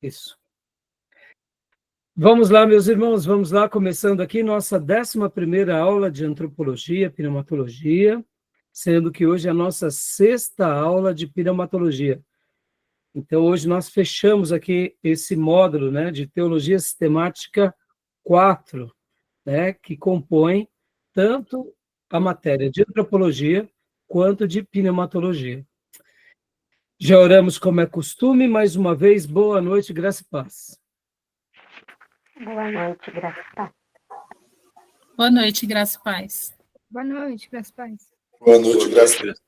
Isso. Vamos lá, meus irmãos, vamos lá, começando aqui nossa 11ª aula de Antropologia, Pneumatologia, sendo que hoje é a nossa 6ª aula de Pneumatologia. Então, hoje nós fechamos aqui esse módulo, né, de Teologia Sistemática 4, né, que compõe tanto a matéria de Antropologia quanto de Pneumatologia. Já oramos como é costume, mais uma vez, boa noite, graça e paz. Boa noite, graça e paz. Boa noite, graça e paz. Boa noite, graças a paz. Boa noite, graças a Deus.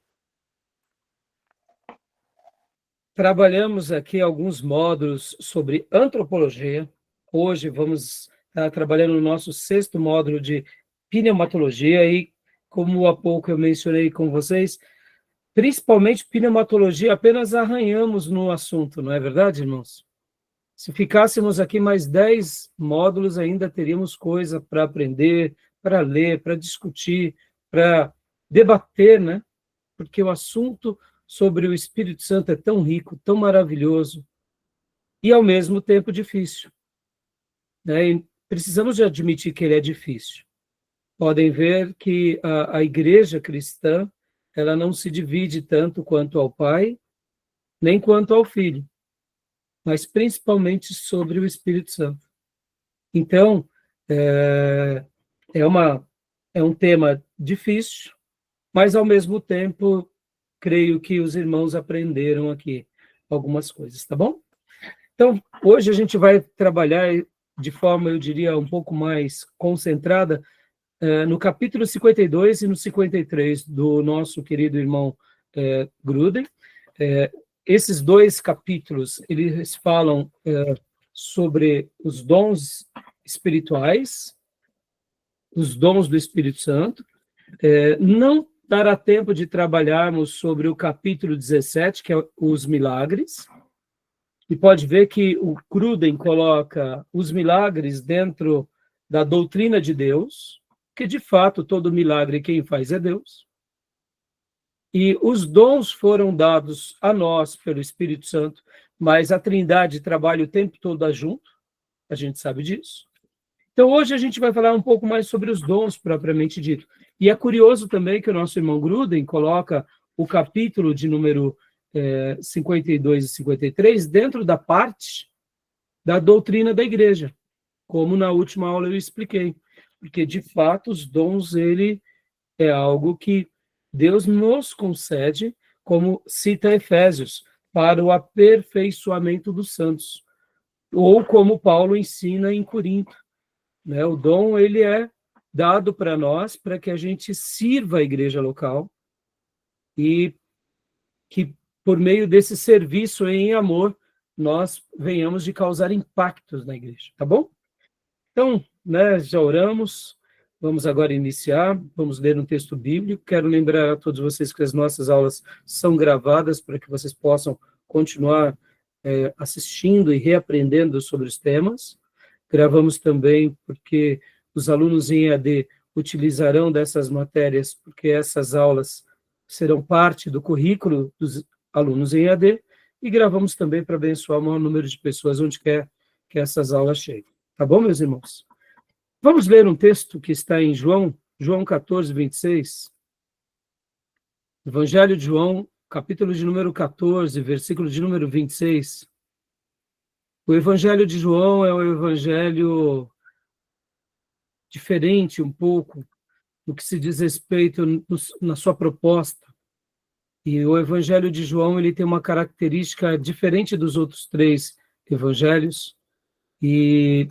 Trabalhamos aqui alguns módulos sobre antropologia. Hoje vamos estar trabalhando no nosso 6º módulo de pneumatologia e, como há pouco eu mencionei com vocês, principalmente pneumatologia, apenas arranhamos no assunto, não é verdade, irmãos? Se ficássemos aqui mais 10 módulos, ainda teríamos coisa para aprender, para ler, para discutir, para debater, né? Porque o assunto sobre o Espírito Santo é tão rico, tão maravilhoso e, ao mesmo tempo, difícil, né? E precisamos de admitir que ele é difícil. Podem ver que a igreja cristã, ela não se divide tanto quanto ao Pai, nem quanto ao Filho, mas principalmente sobre o Espírito Santo. Então, é um tema difícil, mas, ao mesmo tempo, creio que os irmãos aprenderam aqui algumas coisas, tá bom? Então, hoje a gente vai trabalhar de forma, eu diria, um pouco mais concentrada no capítulo 52 e no 53 do nosso querido irmão Gruden. Esses dois capítulos, eles falam sobre os dons espirituais, os dons do Espírito Santo. Não dará tempo de trabalharmos sobre o capítulo 17, que é os milagres, e pode ver que o Gruden coloca os milagres dentro da doutrina de Deus, que de fato todo milagre quem faz é Deus. E os dons foram dados a nós pelo Espírito Santo, mas a Trindade trabalha o tempo todo junto, a gente sabe disso. Então, hoje a gente vai falar um pouco mais sobre os dons, propriamente dito. E é curioso também que o nosso irmão Gruden coloca o capítulo de número 52 e 53 dentro da parte da doutrina da igreja, como na última aula eu expliquei. Porque, de fato, os dons, ele é algo que Deus nos concede, como cita Efésios, para o aperfeiçoamento dos santos. Ou como Paulo ensina em Corinto, né? O dom, ele é dado para nós para que a gente sirva a igreja local e que, por meio desse serviço em amor, nós venhamos de causar impactos na igreja, tá bom? Então, né, já oramos, vamos agora iniciar, vamos ler um texto bíblico. Quero lembrar a todos vocês que as nossas aulas são gravadas para que vocês possam continuar assistindo e reaprendendo sobre os temas. Gravamos também porque os alunos em EAD utilizarão dessas matérias, porque essas aulas serão parte do currículo dos alunos em EAD, e gravamos também para abençoar o maior número de pessoas onde quer que essas aulas cheguem. Tá bom, meus irmãos? Vamos ler um texto que está em João 14, 26. Evangelho de João, capítulo de número 14, versículo de número 26. O Evangelho de João é um evangelho diferente um pouco no que se diz respeito na sua proposta. E o Evangelho de João, ele tem uma característica diferente dos outros 3 evangelhos. E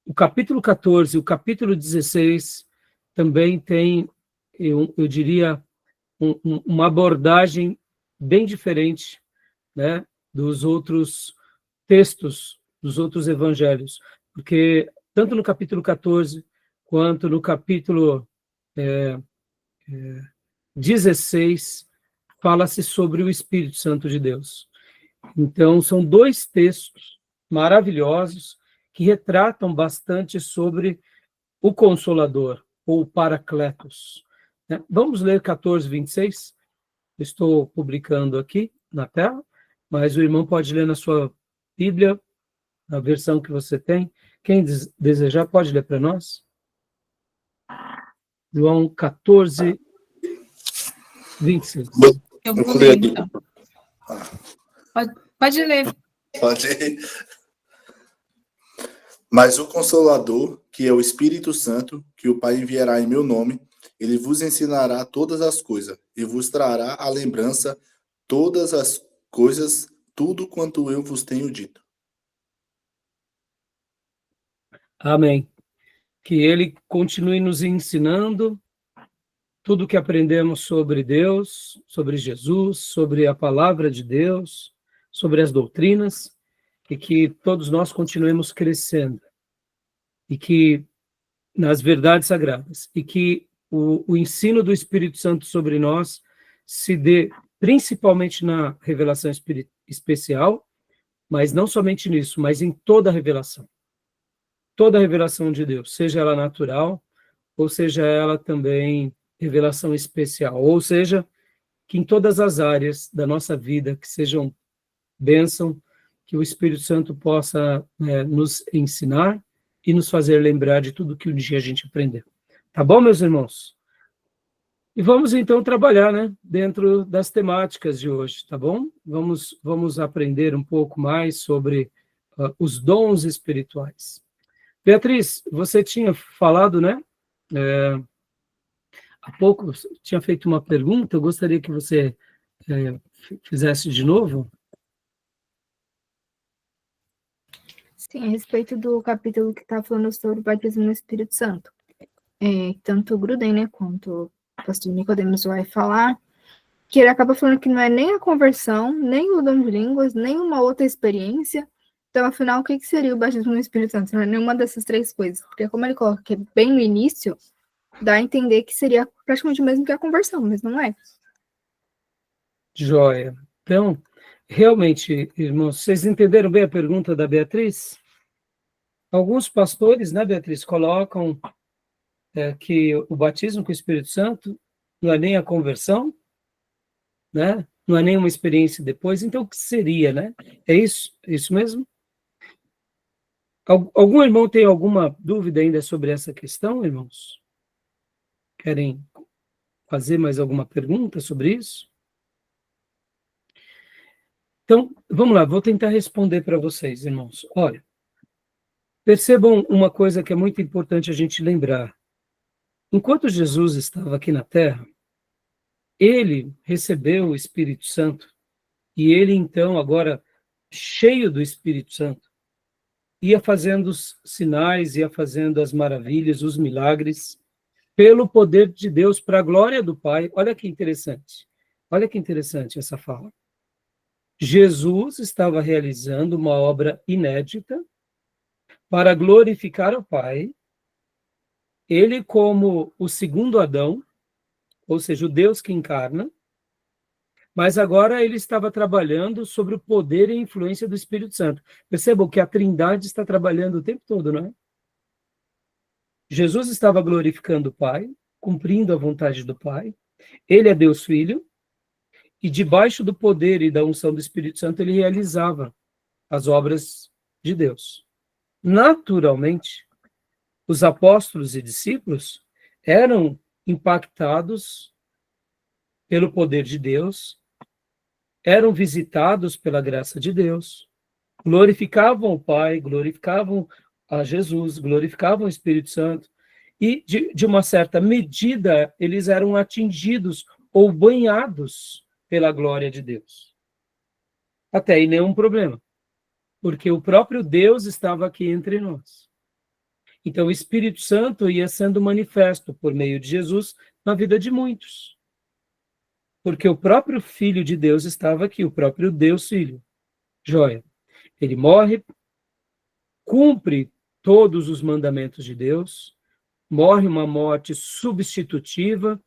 o capítulo 14 e o capítulo 16 também tem, eu diria, uma abordagem bem diferente, né, dos outros textos, dos outros evangelhos. Porque tanto no capítulo 14 quanto no capítulo 16, fala-se sobre o Espírito Santo de Deus. Então, são 2 textos maravilhosos que retratam bastante sobre o Consolador, ou o Paracletos. Vamos ler 14, 26? Estou publicando aqui na tela, mas o irmão pode ler na sua Bíblia, a versão que você tem. Quem desejar pode ler para nós. João 14, 26. Eu vou ler, então. Pode ler. Pode. Mas o Consolador, que é o Espírito Santo, que o Pai enviará em meu nome, ele vos ensinará todas as coisas e vos trará à lembrança todas as coisas, tudo quanto eu vos tenho dito. Amém. Que ele continue nos ensinando tudo o que aprendemos sobre Deus, sobre Jesus, sobre a palavra de Deus, sobre as doutrinas, e que todos nós continuemos crescendo, e que nas verdades sagradas, e que o ensino do Espírito Santo sobre nós se dê principalmente na revelação especial, mas não somente nisso, mas em toda a revelação. Toda a revelação de Deus, seja ela natural, ou seja ela também revelação especial, ou seja, que em todas as áreas da nossa vida, que sejam bênção, que o Espírito Santo possa nos ensinar e nos fazer lembrar de tudo que um dia a gente aprendeu. Tá bom, meus irmãos? E vamos então trabalhar, né, dentro das temáticas de hoje, tá bom? Vamos aprender um pouco mais sobre os dons espirituais. Beatriz, você tinha falado, né, há pouco, tinha feito uma pergunta, eu gostaria que você fizesse de novo. Sim, a respeito do capítulo que está falando sobre o batismo no Espírito Santo. Tanto o Gruden, né, quanto o pastor Nicodemos vai falar, que ele acaba falando que não é nem a conversão, nem o dom de línguas, nem uma outra experiência. Então, afinal, o que seria o batismo no Espírito Santo? Não é nenhuma dessas três coisas. Porque como ele coloca que é bem no início, dá a entender que seria praticamente o mesmo que a conversão, mas não é. Joia. Então, realmente, irmãos, vocês entenderam bem a pergunta da Beatriz? Alguns pastores, né, Beatriz, colocam que o batismo com o Espírito Santo não é nem a conversão, né? Não é nem uma experiência depois. Então, o que seria, né? É isso? É isso mesmo? Algum irmão tem alguma dúvida ainda sobre essa questão, irmãos? Querem fazer mais alguma pergunta sobre isso? Então, vamos lá, vou tentar responder para vocês, irmãos. Olha, percebam uma coisa que é muito importante a gente lembrar. Enquanto Jesus estava aqui na Terra, ele recebeu o Espírito Santo, e ele, então, agora, cheio do Espírito Santo, ia fazendo os sinais, ia fazendo as maravilhas, os milagres, pelo poder de Deus, para a glória do Pai. Olha que interessante essa fala. Jesus estava realizando uma obra inédita para glorificar o Pai, ele como o segundo Adão, ou seja, o Deus que encarna, mas agora ele estava trabalhando sobre o poder e influência do Espírito Santo. Percebam que a Trindade está trabalhando o tempo todo, não é? Jesus estava glorificando o Pai, cumprindo a vontade do Pai. Ele é Deus Filho, e debaixo do poder e da unção do Espírito Santo, ele realizava as obras de Deus. Naturalmente, os apóstolos e discípulos eram impactados pelo poder de Deus, eram visitados pela graça de Deus, glorificavam o Pai, glorificavam a Jesus, glorificavam o Espírito Santo, e de uma certa medida eles eram atingidos ou banhados pela glória de Deus. Até aí nenhum problema, porque o próprio Deus estava aqui entre nós. Então o Espírito Santo ia sendo manifesto por meio de Jesus na vida de muitos. Porque o próprio Filho de Deus estava aqui, o próprio Deus Filho. Joia. Ele morre, cumpre todos os mandamentos de Deus, morre uma morte substitutiva,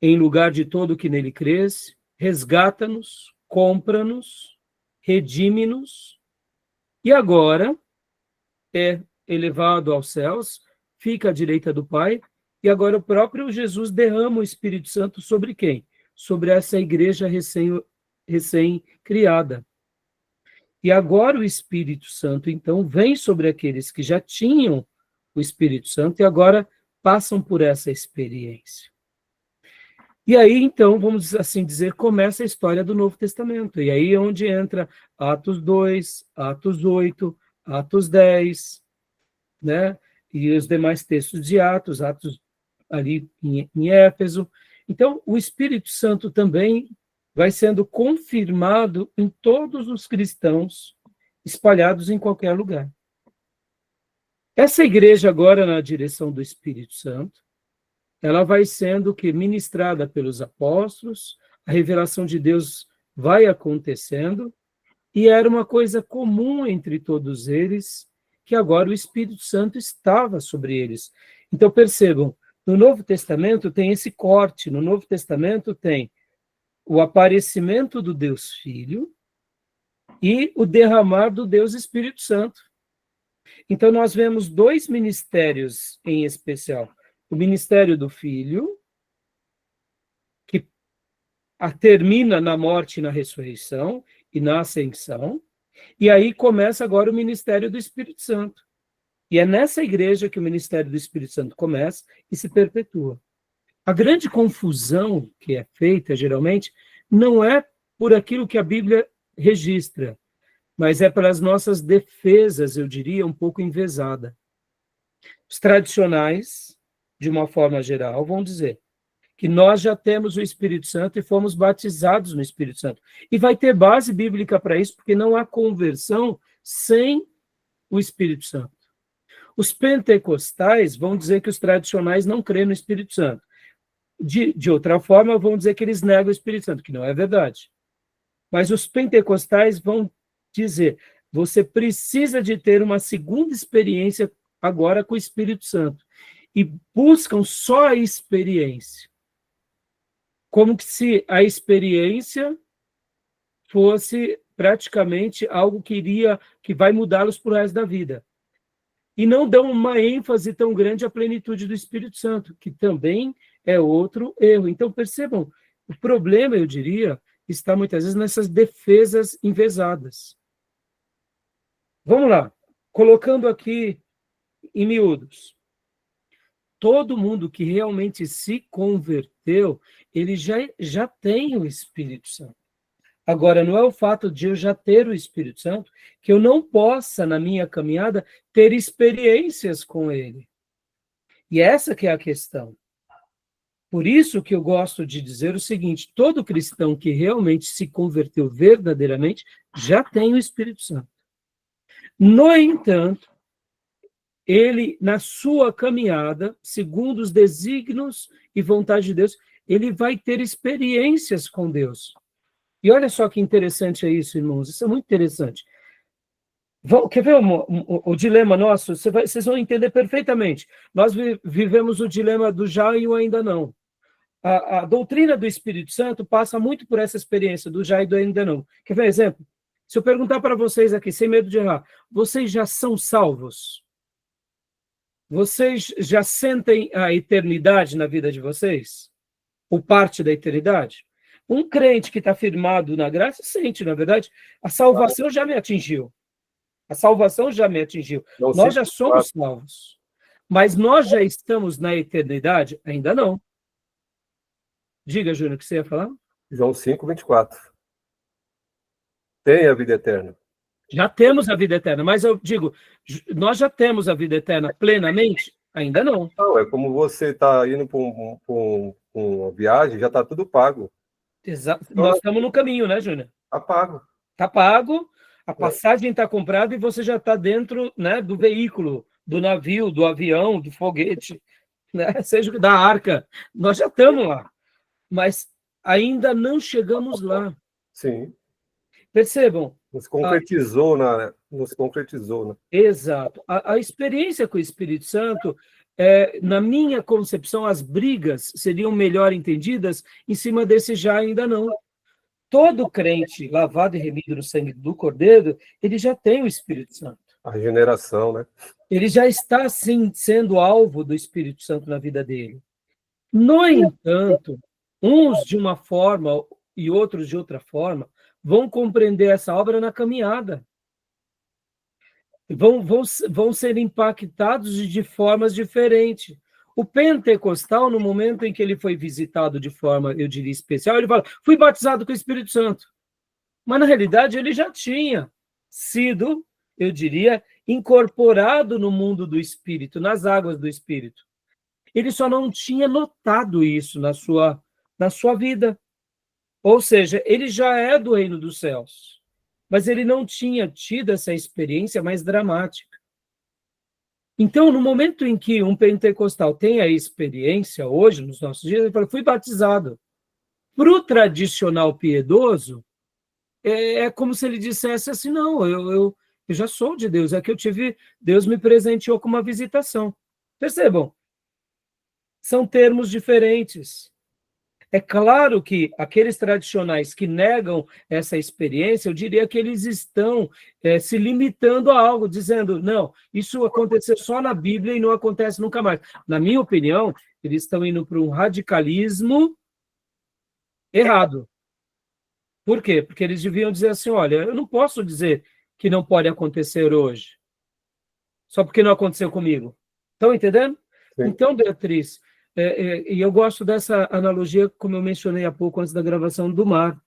em lugar de todo o que nele cresce, resgata-nos, compra-nos, redime-nos, e agora é elevado aos céus, fica à direita do Pai, e agora o próprio Jesus derrama o Espírito Santo sobre quem? Sobre essa igreja recém-criada. E agora o Espírito Santo, então, vem sobre aqueles que já tinham o Espírito Santo e agora passam por essa experiência. E aí, então, vamos assim dizer, começa a história do Novo Testamento. E aí é onde entra Atos 2, Atos 8, Atos 10, né? E os demais textos de Atos, Atos ali em Éfeso. Então, o Espírito Santo também vai sendo confirmado em todos os cristãos espalhados em qualquer lugar. Essa igreja agora, na direção do Espírito Santo, ela vai sendo ministrada pelos apóstolos, a revelação de Deus vai acontecendo, e era uma coisa comum entre todos eles, que agora o Espírito Santo estava sobre eles. Então, percebam, no Novo Testamento tem esse corte, no Novo Testamento tem o aparecimento do Deus Filho e o derramar do Deus Espírito Santo. Então, nós vemos dois ministérios em especial. O ministério do Filho, que termina na morte e na ressurreição e na ascensão, e aí começa agora o ministério do Espírito Santo. E é nessa igreja que o ministério do Espírito Santo começa e se perpetua. A grande confusão que é feita, geralmente, não é por aquilo que a Bíblia registra, mas é pelas nossas defesas, eu diria, um pouco envesada. Os tradicionais, de uma forma geral, vão dizer que nós já temos o Espírito Santo e fomos batizados no Espírito Santo. E vai ter base bíblica para isso, porque não há conversão sem o Espírito Santo. Os pentecostais vão dizer que os tradicionais não creem no Espírito Santo. De outra forma, vão dizer que eles negam o Espírito Santo, que não é verdade. Mas os pentecostais vão dizer, você precisa de ter uma segunda experiência agora com o Espírito Santo. E buscam só a experiência. Como que se a experiência fosse praticamente algo que vai mudá-los para o resto da vida. E não dão uma ênfase tão grande à plenitude do Espírito Santo, que também é outro erro. Então, percebam, o problema, eu diria, está muitas vezes nessas defesas envesadas. Vamos lá, colocando aqui em miúdos. Todo mundo que realmente se converteu, ele já tem o Espírito Santo. Agora, não é o fato de eu já ter o Espírito Santo que eu não possa, na minha caminhada, ter experiências com ele. E essa que é a questão. Por isso que eu gosto de dizer o seguinte, todo cristão que realmente se converteu verdadeiramente já tem o Espírito Santo. No entanto, ele, na sua caminhada, segundo os desígnios e vontade de Deus, ele vai ter experiências com Deus. E olha só que interessante é isso, irmãos, isso é muito interessante. Quer ver o dilema nosso? Vocês vão entender perfeitamente. Nós vivemos o dilema do já e o ainda não. A doutrina do Espírito Santo passa muito por essa experiência do já e do ainda não. Quer ver um exemplo? Se eu perguntar para vocês aqui, sem medo de errar, vocês já são salvos? Vocês já sentem a eternidade na vida de vocês? Ou parte da eternidade? Um crente que está firmado na graça sente, na verdade, a salvação já me atingiu. A salvação já me atingiu. Nós já somos salvos. Mas nós já estamos na eternidade? Ainda não. Diga, Júnior, o que você ia falar? João 5:24. Tem a vida eterna. Já temos a vida eterna, mas eu digo, nós já temos a vida eterna plenamente? Ainda não. Não, é como você está indo para uma viagem, já está tudo pago. Exato. Nós estamos no caminho, né, Júnior? Está pago. Está pago, a passagem está comprada e você já está dentro, né, do veículo, do navio, do avião, do foguete, né, seja da arca. Nós já estamos lá, mas ainda não chegamos lá. Sim. Percebam. Não se concretizou, não se concretizou. Né? Exato. A experiência com o Espírito Santo, na minha concepção, as brigas seriam melhor entendidas em cima desse já ainda não. Todo crente lavado e remido no sangue do Cordeiro, ele já tem o Espírito Santo. A regeneração, né? Ele já está, sim, sendo alvo do Espírito Santo na vida dele. No entanto, uns de uma forma e outros de outra forma, vão compreender essa obra na caminhada. Vão ser impactados de formas diferentes. O pentecostal, no momento em que ele foi visitado de forma, eu diria, especial, ele fala, fui batizado com o Espírito Santo. Mas, na realidade, ele já tinha sido, eu diria, incorporado no mundo do Espírito, nas águas do Espírito. Ele só não tinha notado isso na sua vida. Ou seja, ele já é do reino dos céus, mas ele não tinha tido essa experiência mais dramática. Então, no momento em que um pentecostal tem a experiência, hoje, nos nossos dias, ele fala, fui batizado. Para o tradicional piedoso, é como se ele dissesse assim, não, eu já sou de Deus, é que Deus me presenteou com uma visitação. Percebam, são termos diferentes. É claro que aqueles tradicionais que negam essa experiência, eu diria que eles estão se limitando a algo, dizendo, não, isso aconteceu só na Bíblia e não acontece nunca mais. Na minha opinião, eles estão indo para um radicalismo errado. Por quê? Porque eles deviam dizer assim, olha, eu não posso dizer que não pode acontecer hoje, só porque não aconteceu comigo. Estão entendendo? Sim. Então, Beatriz, e eu gosto dessa analogia, como eu mencionei há pouco, antes da gravação, do mar.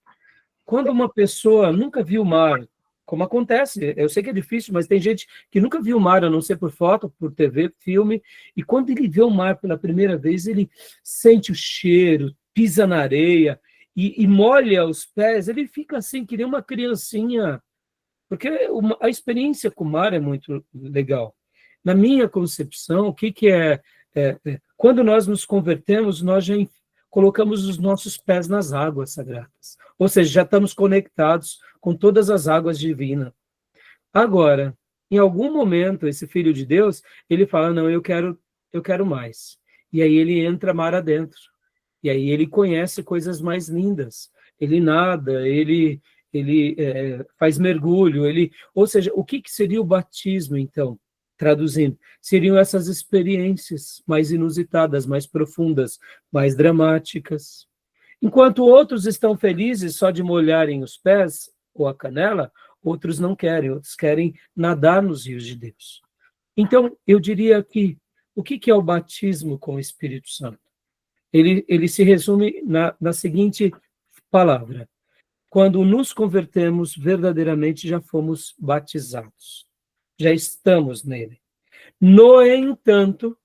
Quando uma pessoa nunca viu o mar, como acontece, eu sei que é difícil, mas tem gente que nunca viu o mar, a não ser por foto, por TV, filme, e quando ele vê o mar pela primeira vez, ele sente o cheiro, pisa na areia, e molha os pés, ele fica assim, que nem uma criancinha, porque a experiência com o mar é muito legal. Na minha concepção, o que é quando nós nos convertemos, nós já colocamos os nossos pés nas águas sagradas. Ou seja, já estamos conectados com todas as águas divinas. Agora, em algum momento, esse filho de Deus, ele fala, não, eu quero mais. E aí ele entra mar adentro. E aí ele conhece coisas mais lindas. Ele nada, ele faz mergulho. Ou seja, o que seria o batismo, então? Traduzindo, seriam essas experiências mais inusitadas, mais profundas, mais dramáticas. Enquanto outros estão felizes só de molharem os pés ou a canela, outros não querem, outros querem nadar nos rios de Deus. Então, eu diria que o que é o batismo com o Espírito Santo? Ele se resume na seguinte palavra: quando nos convertemos, verdadeiramente já fomos batizados. Já estamos nele. No entanto,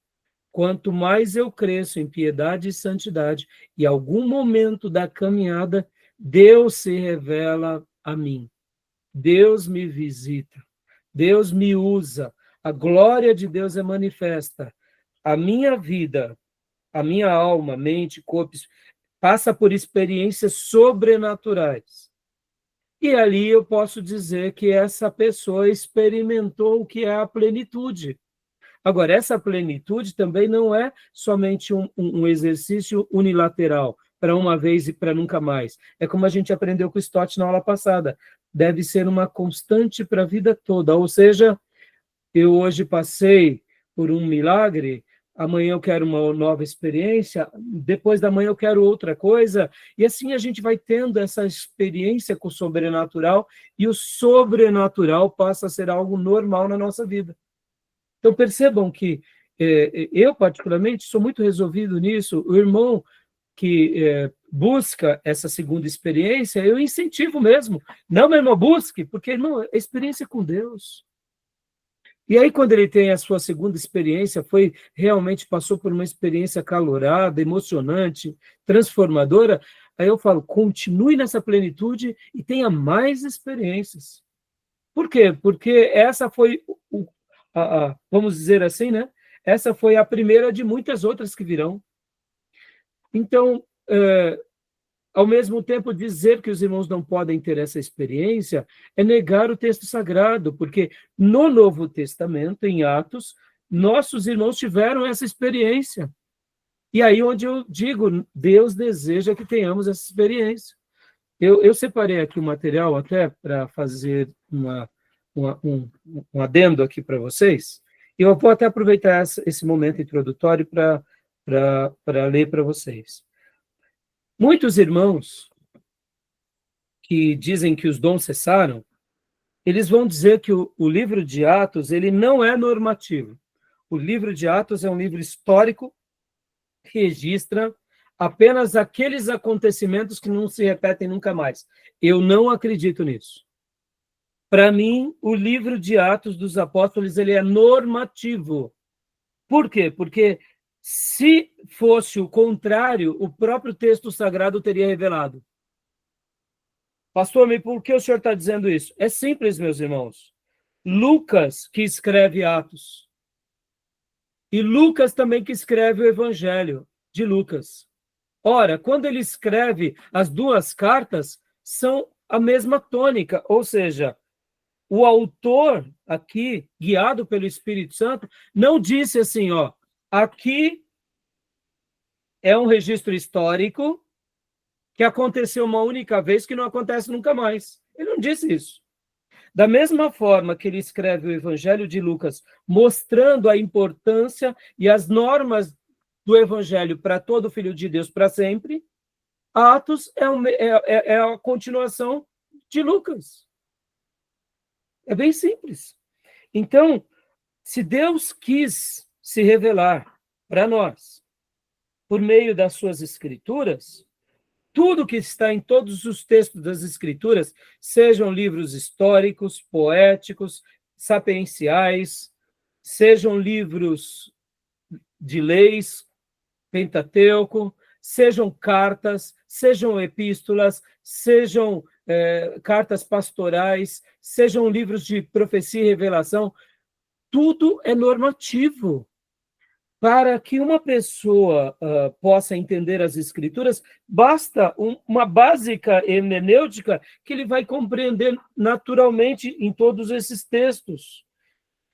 quanto mais eu cresço em piedade e santidade, e algum momento da caminhada, Deus se revela a mim. Deus me visita. Deus me usa. A glória de Deus é manifesta. A minha vida, a minha alma, mente, corpo, passa por experiências sobrenaturais. E ali eu posso dizer que essa pessoa experimentou o que é a plenitude. Agora, essa plenitude também não é somente um exercício unilateral, para uma vez e para nunca mais. É como a gente aprendeu com o Stott na aula passada. Deve ser uma constante para a vida toda. Ou seja, eu hoje passei por um milagre, amanhã eu quero uma nova experiência, depois da manhã eu quero outra coisa, e assim a gente vai tendo essa experiência com o sobrenatural, e o sobrenatural passa a ser algo normal na nossa vida. Então percebam que eu, particularmente, sou muito resolvido nisso. O irmão que busca essa segunda experiência, eu incentivo mesmo. Não, meu irmão, busque, porque, irmão, é experiência com Deus. E aí, quando ele tem a sua segunda experiência, realmente passou por uma experiência calorada, emocionante, transformadora, aí eu falo, continue nessa plenitude e tenha mais experiências. Por quê? Porque essa foi, vamos dizer assim, né? Essa foi a primeira de muitas outras que virão. Então, ao mesmo tempo, dizer que os irmãos não podem ter essa experiência é negar o texto sagrado, porque no Novo Testamento, em Atos, nossos irmãos tiveram essa experiência. E aí onde eu digo, Deus deseja que tenhamos essa experiência. Eu separei aqui o material até para fazer um adendo aqui para vocês, e eu vou até aproveitar esse momento introdutório para ler para vocês. Muitos irmãos que dizem que os dons cessaram, eles vão dizer que o livro de Atos ele não é normativo. O livro de Atos é um livro histórico que registra apenas aqueles acontecimentos que não se repetem nunca mais. Eu não acredito nisso. Para mim, o livro de Atos dos Apóstolos ele é normativo. Por quê? Porque se fosse o contrário, o próprio texto sagrado teria revelado. Pastor, por que o senhor está dizendo isso? É simples, meus irmãos. Lucas que escreve Atos. E Lucas também que escreve o Evangelho de Lucas. Ora, quando ele escreve as duas cartas, são a mesma tônica, ou seja, o autor aqui, guiado pelo Espírito Santo, não disse assim, ó, aqui é um registro histórico que aconteceu uma única vez, que não acontece nunca mais. Ele não disse isso. Da mesma forma que ele escreve o Evangelho de Lucas, mostrando a importância e as normas do Evangelho para todo filho de Deus para sempre, Atos é a continuação de Lucas. É bem simples. Então, se Deus quis se revelar para nós por meio das suas escrituras, tudo que está em todos os textos das Escrituras, sejam livros históricos, poéticos, sapienciais, sejam livros de leis, Pentateuco, sejam cartas, sejam epístolas, sejam cartas pastorais, sejam livros de profecia e revelação, tudo é normativo. Para que uma pessoa possa entender as Escrituras, basta uma básica hermenêutica que ele vai compreender naturalmente em todos esses textos.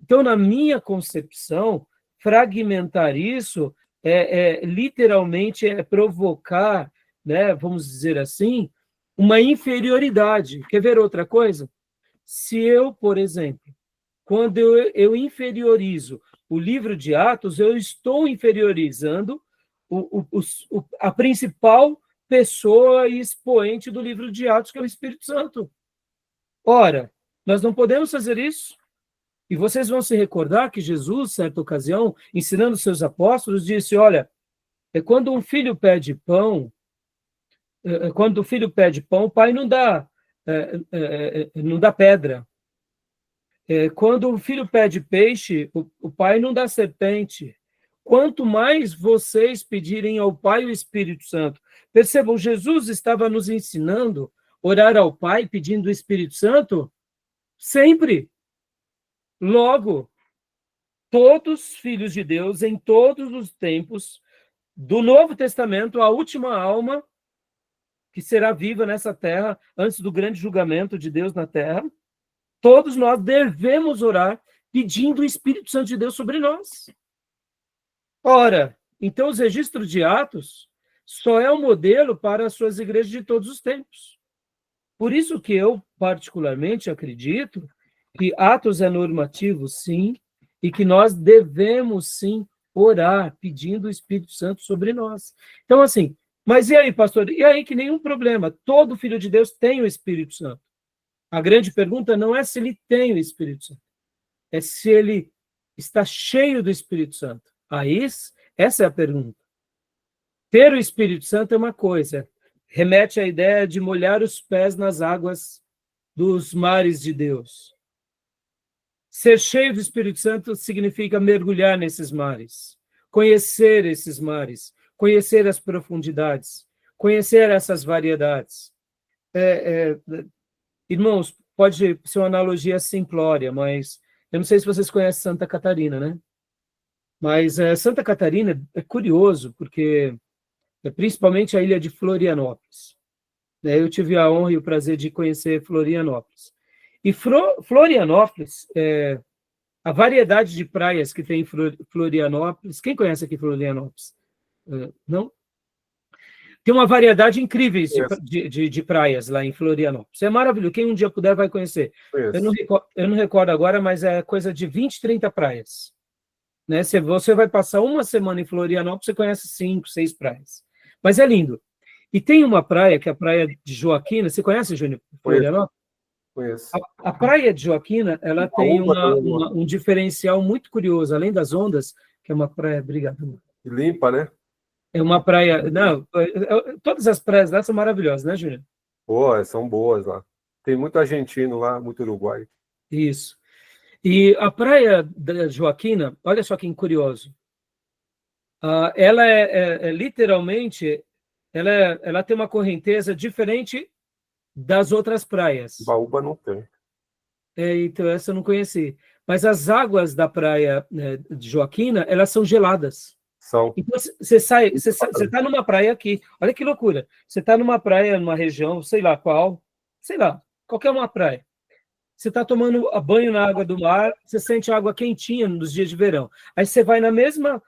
Então, na minha concepção, fragmentar isso literalmente provocar, né, vamos dizer assim, uma inferioridade. Quer ver outra coisa? Se eu, por exemplo, quando eu inferiorizo o livro de Atos, eu estou inferiorizando a principal pessoa e expoente do livro de Atos, que é o Espírito Santo. Ora, nós não podemos fazer isso. E vocês vão se recordar que Jesus, certa ocasião, ensinando seus apóstolos, disse, olha, quando um filho pede pão, o pai não dá pedra. Quando o filho pede peixe, o pai não dá serpente. Quanto mais vocês pedirem ao Pai o Espírito Santo. Percebam, Jesus estava nos ensinando a orar ao Pai pedindo o Espírito Santo sempre. Logo, todos os filhos de Deus, em todos os tempos, do Novo Testamento, a última alma que será viva nessa terra, antes do grande julgamento de Deus na terra, todos nós devemos orar pedindo o Espírito Santo de Deus sobre nós. Ora, então os registros de Atos só é um modelo para as suas igrejas de todos os tempos. Por isso que eu, particularmente, acredito que Atos é normativo, sim, e que nós devemos, sim, orar pedindo o Espírito Santo sobre nós. Então, assim, mas e aí, pastor? E aí que nenhum problema. Todo filho de Deus tem o Espírito Santo. A grande pergunta não é se ele tem o Espírito Santo, é se ele está cheio do Espírito Santo. Aí, essa é a pergunta. Ter o Espírito Santo é uma coisa, remete à ideia de molhar os pés nas águas dos mares de Deus. Ser cheio do Espírito Santo significa mergulhar nesses mares, conhecer esses mares, conhecer as profundidades, conhecer essas variedades. Irmãos, pode ser uma analogia simplória, mas eu não sei se vocês conhecem Santa Catarina, né? Mas Santa Catarina é curioso, porque principalmente a ilha de Florianópolis. Eu tive a honra e o prazer de conhecer Florianópolis. E Florianópolis, a variedade de praias que tem em Florianópolis, quem conhece aqui Florianópolis? Não? Tem uma variedade incrível de praias lá em Florianópolis. É maravilhoso. Quem um dia puder vai conhecer. Eu não recordo agora, mas é coisa de 20, 30 praias. Né? Se você vai passar uma semana em Florianópolis, você conhece 5, 6 praias. Mas é lindo. E tem uma praia, que é a praia de Joaquina. Você conhece, Júnior? Florianópolis? Conheço. A praia de Joaquina, ela tem um diferencial muito curioso, além das ondas, que é uma praia, obrigado. Limpa, né? É uma praia, não, todas as praias lá são maravilhosas, né, Júnior? Pô, são boas lá. Tem muito argentino lá, muito uruguai. Isso. E a praia da Joaquina, olha só que curioso. Ela literalmente, ela tem uma correnteza diferente das outras praias. Baúba não tem. Então, essa eu não conheci. Mas as águas da praia, né, de Joaquina, elas são geladas. São. Então, você está numa praia aqui. Olha que loucura. Você está numa praia, numa região, sei lá qual, sei lá, qualquer uma praia. Você está tomando banho na água do mar, você sente a água quentinha nos dias de verão. Aí você vai na mesma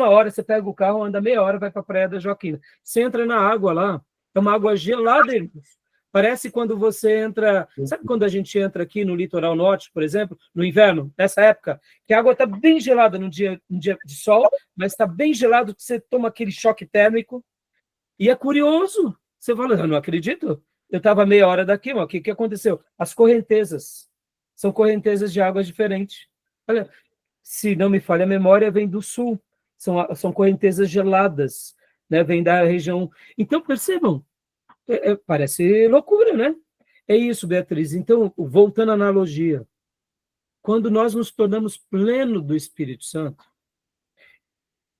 hora, você pega o carro, anda meia hora, vai para a praia da Joaquina. Você entra na água lá, é uma água gelada, irmãos. Parece quando você entra... Sabe quando a gente entra aqui no litoral norte, por exemplo, no inverno, nessa época, que a água está bem gelada no dia de sol, mas está bem gelado, que você toma aquele choque térmico. E é curioso. Você fala, eu não acredito. Eu estava meia hora daqui, mas o que aconteceu? As correntezas. São correntezas de águas diferentes. Olha, se não me falha a memória, vem do sul. São correntezas geladas, né? Vem da região... Então, percebam, parece loucura, né? É isso, Beatriz. Então, voltando à analogia, quando nós nos tornamos pleno do Espírito Santo,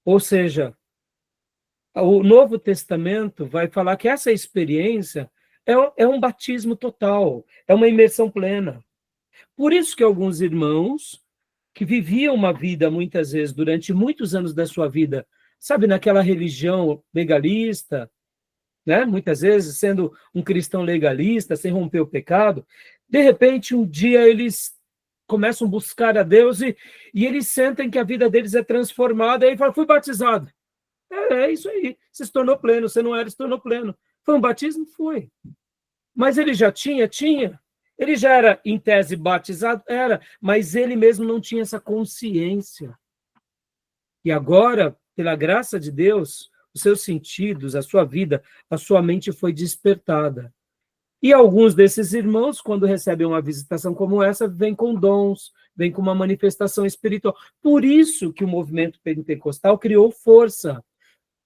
ou seja, o Novo Testamento vai falar que essa experiência é um batismo total, é uma imersão plena. Por isso que alguns irmãos que viviam uma vida, muitas vezes, durante muitos anos da sua vida, sabe, naquela religião legalista, né? Muitas vezes sendo um cristão legalista, sem romper o pecado, de repente, um dia eles começam a buscar a Deus e eles sentem que a vida deles é transformada, e aí falam, fui batizado. É isso aí, você se tornou pleno, você não era, se tornou pleno. Foi um batismo? Foi. Mas ele já tinha? Tinha. Ele já era, em tese, batizado? Era, mas ele mesmo não tinha essa consciência. E agora, pela graça de Deus, os seus sentidos, a sua vida, a sua mente foi despertada. E alguns desses irmãos, quando recebem uma visitação como essa, vêm com dons, vêm com uma manifestação espiritual. Por isso que o movimento pentecostal criou força.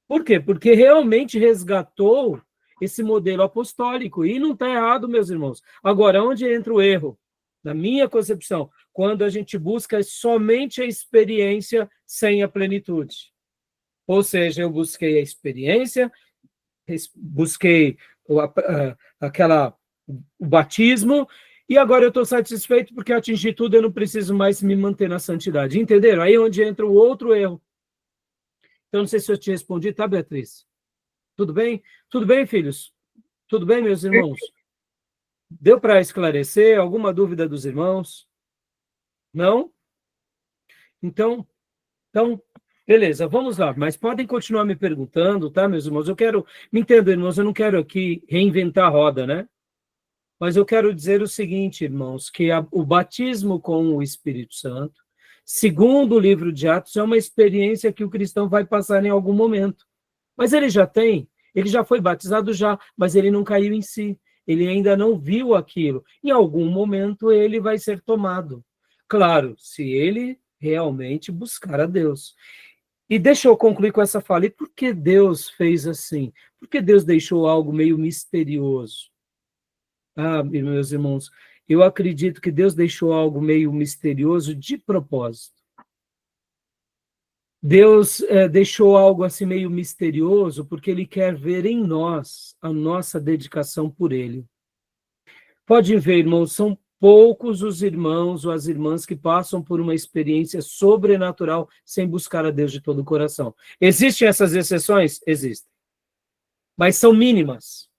Por quê? Porque realmente resgatou esse modelo apostólico. E não está errado, meus irmãos. Agora, onde entra o erro? Na minha concepção, quando a gente busca somente a experiência sem a plenitude. Ou seja, eu busquei a experiência, busquei o batismo, e agora eu estou satisfeito porque atingi tudo, eu não preciso mais me manter na santidade. Entenderam? Aí é onde entra o outro erro. Então, não sei se eu te respondi, tá, Beatriz? Tudo bem? Tudo bem, filhos? Tudo bem, meus irmãos? Deu para esclarecer? Alguma dúvida dos irmãos? Não? Então, beleza, vamos lá. Mas podem continuar me perguntando, tá, meus irmãos? Me entendam, irmãos, eu não quero aqui reinventar a roda, né? Mas eu quero dizer o seguinte, irmãos, que o batismo com o Espírito Santo, segundo o livro de Atos, é uma experiência que o cristão vai passar em algum momento. Mas ele já foi batizado já, mas ele não caiu em si. Ele ainda não viu aquilo. Em algum momento ele vai ser tomado. Claro, se ele realmente buscar a Deus. E deixa eu concluir com essa fala. E por que Deus fez assim? Por que Deus deixou algo meio misterioso? Meus irmãos, eu acredito que Deus deixou algo meio misterioso de propósito. Deus deixou algo assim meio misterioso porque Ele quer ver em nós a nossa dedicação por Ele. Pode ver, irmãos, são poucos os irmãos ou as irmãs que passam por uma experiência sobrenatural sem buscar a Deus de todo o coração. Existem essas exceções? Existem. Mas são mínimas.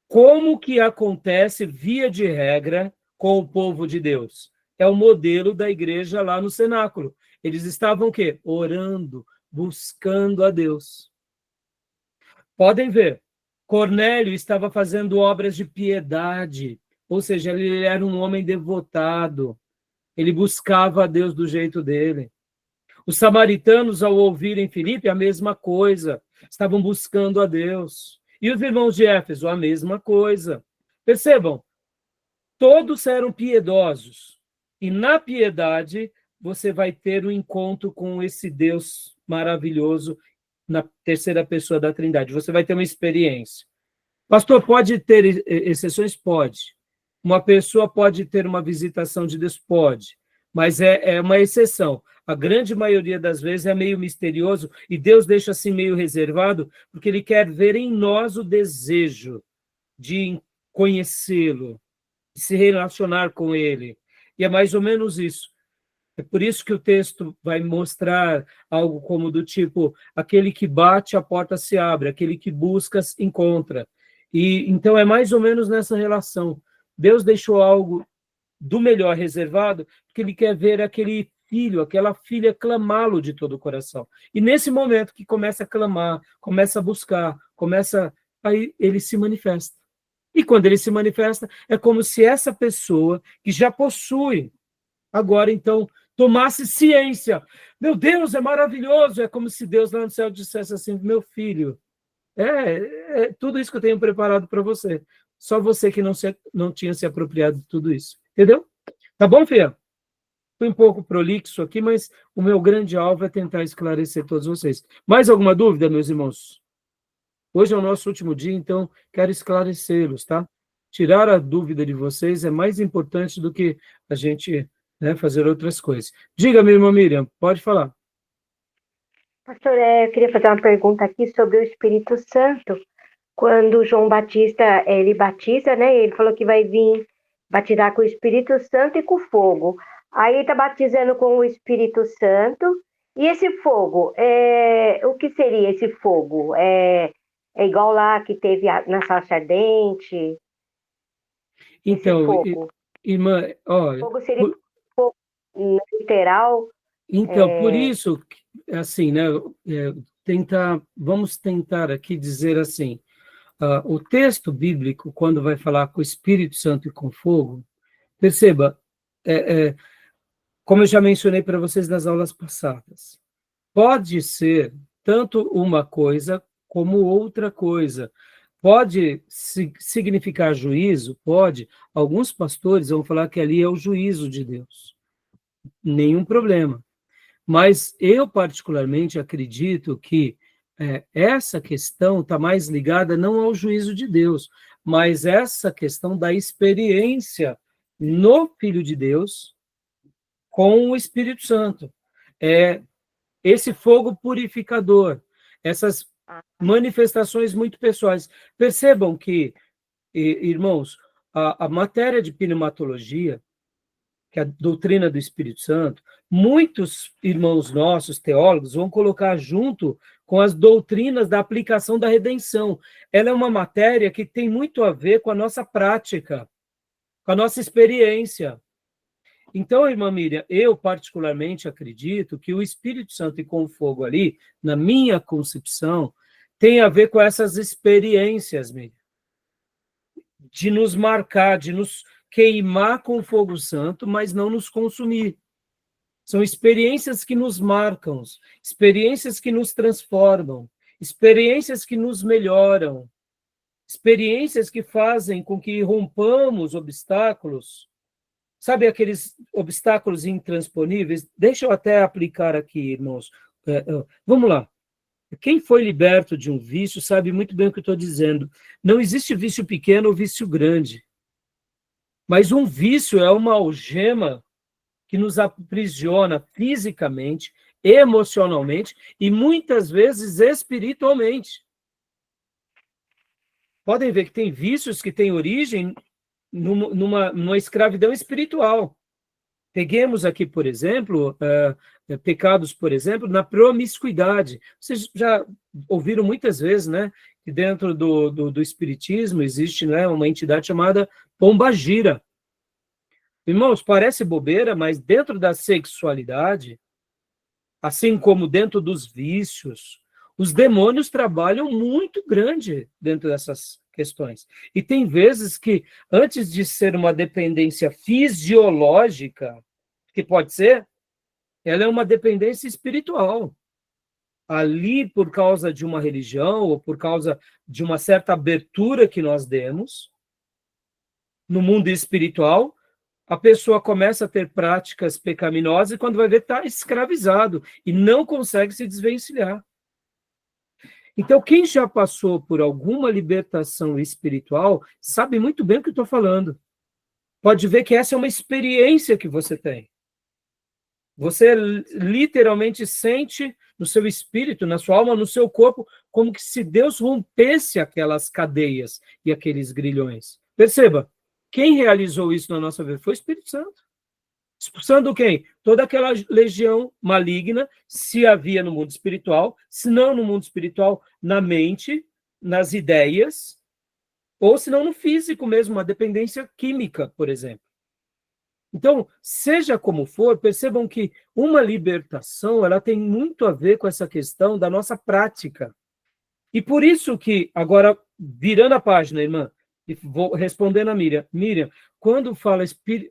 Como que acontece, via de regra, com o povo de Deus? É o modelo da igreja lá no cenáculo. Eles estavam o quê? Orando, buscando a Deus. Podem ver, Cornélio estava fazendo obras de piedade, ou seja, ele era um homem devotado, ele buscava a Deus do jeito dele. Os samaritanos, ao ouvirem Filipe, a mesma coisa, estavam buscando a Deus. E os irmãos de Éfeso, a mesma coisa. Percebam, todos eram piedosos. E na piedade, você vai ter um encontro com esse Deus maravilhoso na terceira pessoa da Trindade. Você vai ter uma experiência. Pastor, pode ter exceções? Pode. Uma pessoa pode ter uma visitação de Deus? Pode. Mas é uma exceção. A grande maioria das vezes é meio misterioso e Deus deixa assim meio reservado porque Ele quer ver em nós o desejo de conhecê-lo, de se relacionar com Ele. E é mais ou menos isso. É por isso que o texto vai mostrar algo como do tipo, aquele que bate, a porta se abre, aquele que busca, encontra. E então é mais ou menos nessa relação. Deus deixou algo do melhor reservado, porque Ele quer ver aquele filho, aquela filha clamá-lo de todo o coração. E nesse momento que começa a clamar, começa a buscar, aí ele se manifesta. E quando ele se manifesta, é como se essa pessoa que já possui, agora então, tomasse ciência. Meu Deus, é maravilhoso! É como se Deus lá no céu dissesse assim, meu filho, é tudo isso que eu tenho preparado para você. Só você que não tinha se apropriado de tudo isso. Entendeu? Tá bom, filha? Fui um pouco prolixo aqui, mas o meu grande alvo é tentar esclarecer todos vocês. Mais alguma dúvida, meus irmãos? Hoje é o nosso último dia, então quero esclarecê-los, tá? Tirar a dúvida de vocês é mais importante do que a gente fazer outras coisas. Diga, minha irmã Miriam, pode falar. Pastor, eu queria fazer uma pergunta aqui sobre o Espírito Santo. Quando João Batista, ele batiza, né? Ele falou que vai vir batizar com o Espírito Santo e com fogo. Aí ele está batizando com o Espírito Santo. E esse fogo, o que seria esse fogo? É igual lá que teve na sarça ardente? Então, irmã, olha... Fogo seria fogo literal? Então, por isso, assim, né, vamos tentar aqui dizer assim, o texto bíblico, quando vai falar com o Espírito Santo e com fogo, perceba, como eu já mencionei para vocês nas aulas passadas, pode ser tanto uma coisa como outra coisa. Pode significar juízo? Pode. Alguns pastores vão falar que ali é o juízo de Deus. Nenhum problema. Mas eu, particularmente, acredito que essa questão está mais ligada não ao juízo de Deus, mas essa questão da experiência no Filho de Deus com o Espírito Santo. Esse fogo purificador, essas manifestações muito pessoais. Percebam que, irmãos, a matéria de pneumatologia, que é a doutrina do Espírito Santo, muitos irmãos nossos, teólogos, vão colocar junto com as doutrinas da aplicação da redenção. Ela é uma matéria que tem muito a ver com a nossa prática, com a nossa experiência. Então, irmã Miriam, eu particularmente acredito que o Espírito Santo e com o fogo ali, na minha concepção, tem a ver com essas experiências, Miriam, de nos marcar, de nos queimar com o fogo santo, mas não nos consumir. São experiências que nos marcam, experiências que nos transformam, experiências que nos melhoram, experiências que fazem com que rompamos obstáculos. Sabe aqueles obstáculos intransponíveis? Deixa eu até aplicar aqui, irmãos. Vamos lá. Quem foi liberto de um vício sabe muito bem o que eu estou dizendo. Não existe vício pequeno ou vício grande. Mas um vício é uma algema que nos aprisiona fisicamente, emocionalmente e muitas vezes espiritualmente. Podem ver que tem vícios que têm origem numa escravidão espiritual. Peguemos aqui, por exemplo, pecados, por exemplo, na promiscuidade. Vocês já ouviram muitas vezes, né, que dentro do espiritismo existe, né, uma entidade chamada pombagira. Irmãos, parece bobeira, mas dentro da sexualidade, assim como dentro dos vícios, os demônios trabalham muito grande dentro dessas questões. E tem vezes que, antes de ser uma dependência fisiológica, que pode ser, ela é uma dependência espiritual. ali por causa de uma religião ou por causa de uma certa abertura que nós demos no mundo espiritual, a pessoa começa a ter práticas pecaminosas e quando vai ver está escravizado e não consegue se desvencilhar. Então, quem já passou por alguma libertação espiritual sabe muito bem o que eu estou falando. Pode ver que essa é uma experiência que você tem. Você literalmente sente no seu espírito, na sua alma, no seu corpo, como que se Deus rompesse aquelas cadeias e aqueles grilhões. Perceba, quem realizou isso na nossa vida foi o Espírito Santo. Expulsando quem? Toda aquela legião maligna, se havia no mundo espiritual, se não no mundo espiritual, na mente, nas ideias, ou se não no físico mesmo, uma dependência química, por exemplo. Então, seja como for, percebam que uma libertação, ela tem muito a ver com essa questão da nossa prática. E por isso que, agora, virando a página, irmã, e vou respondendo a Miriam. Miriam, quando fala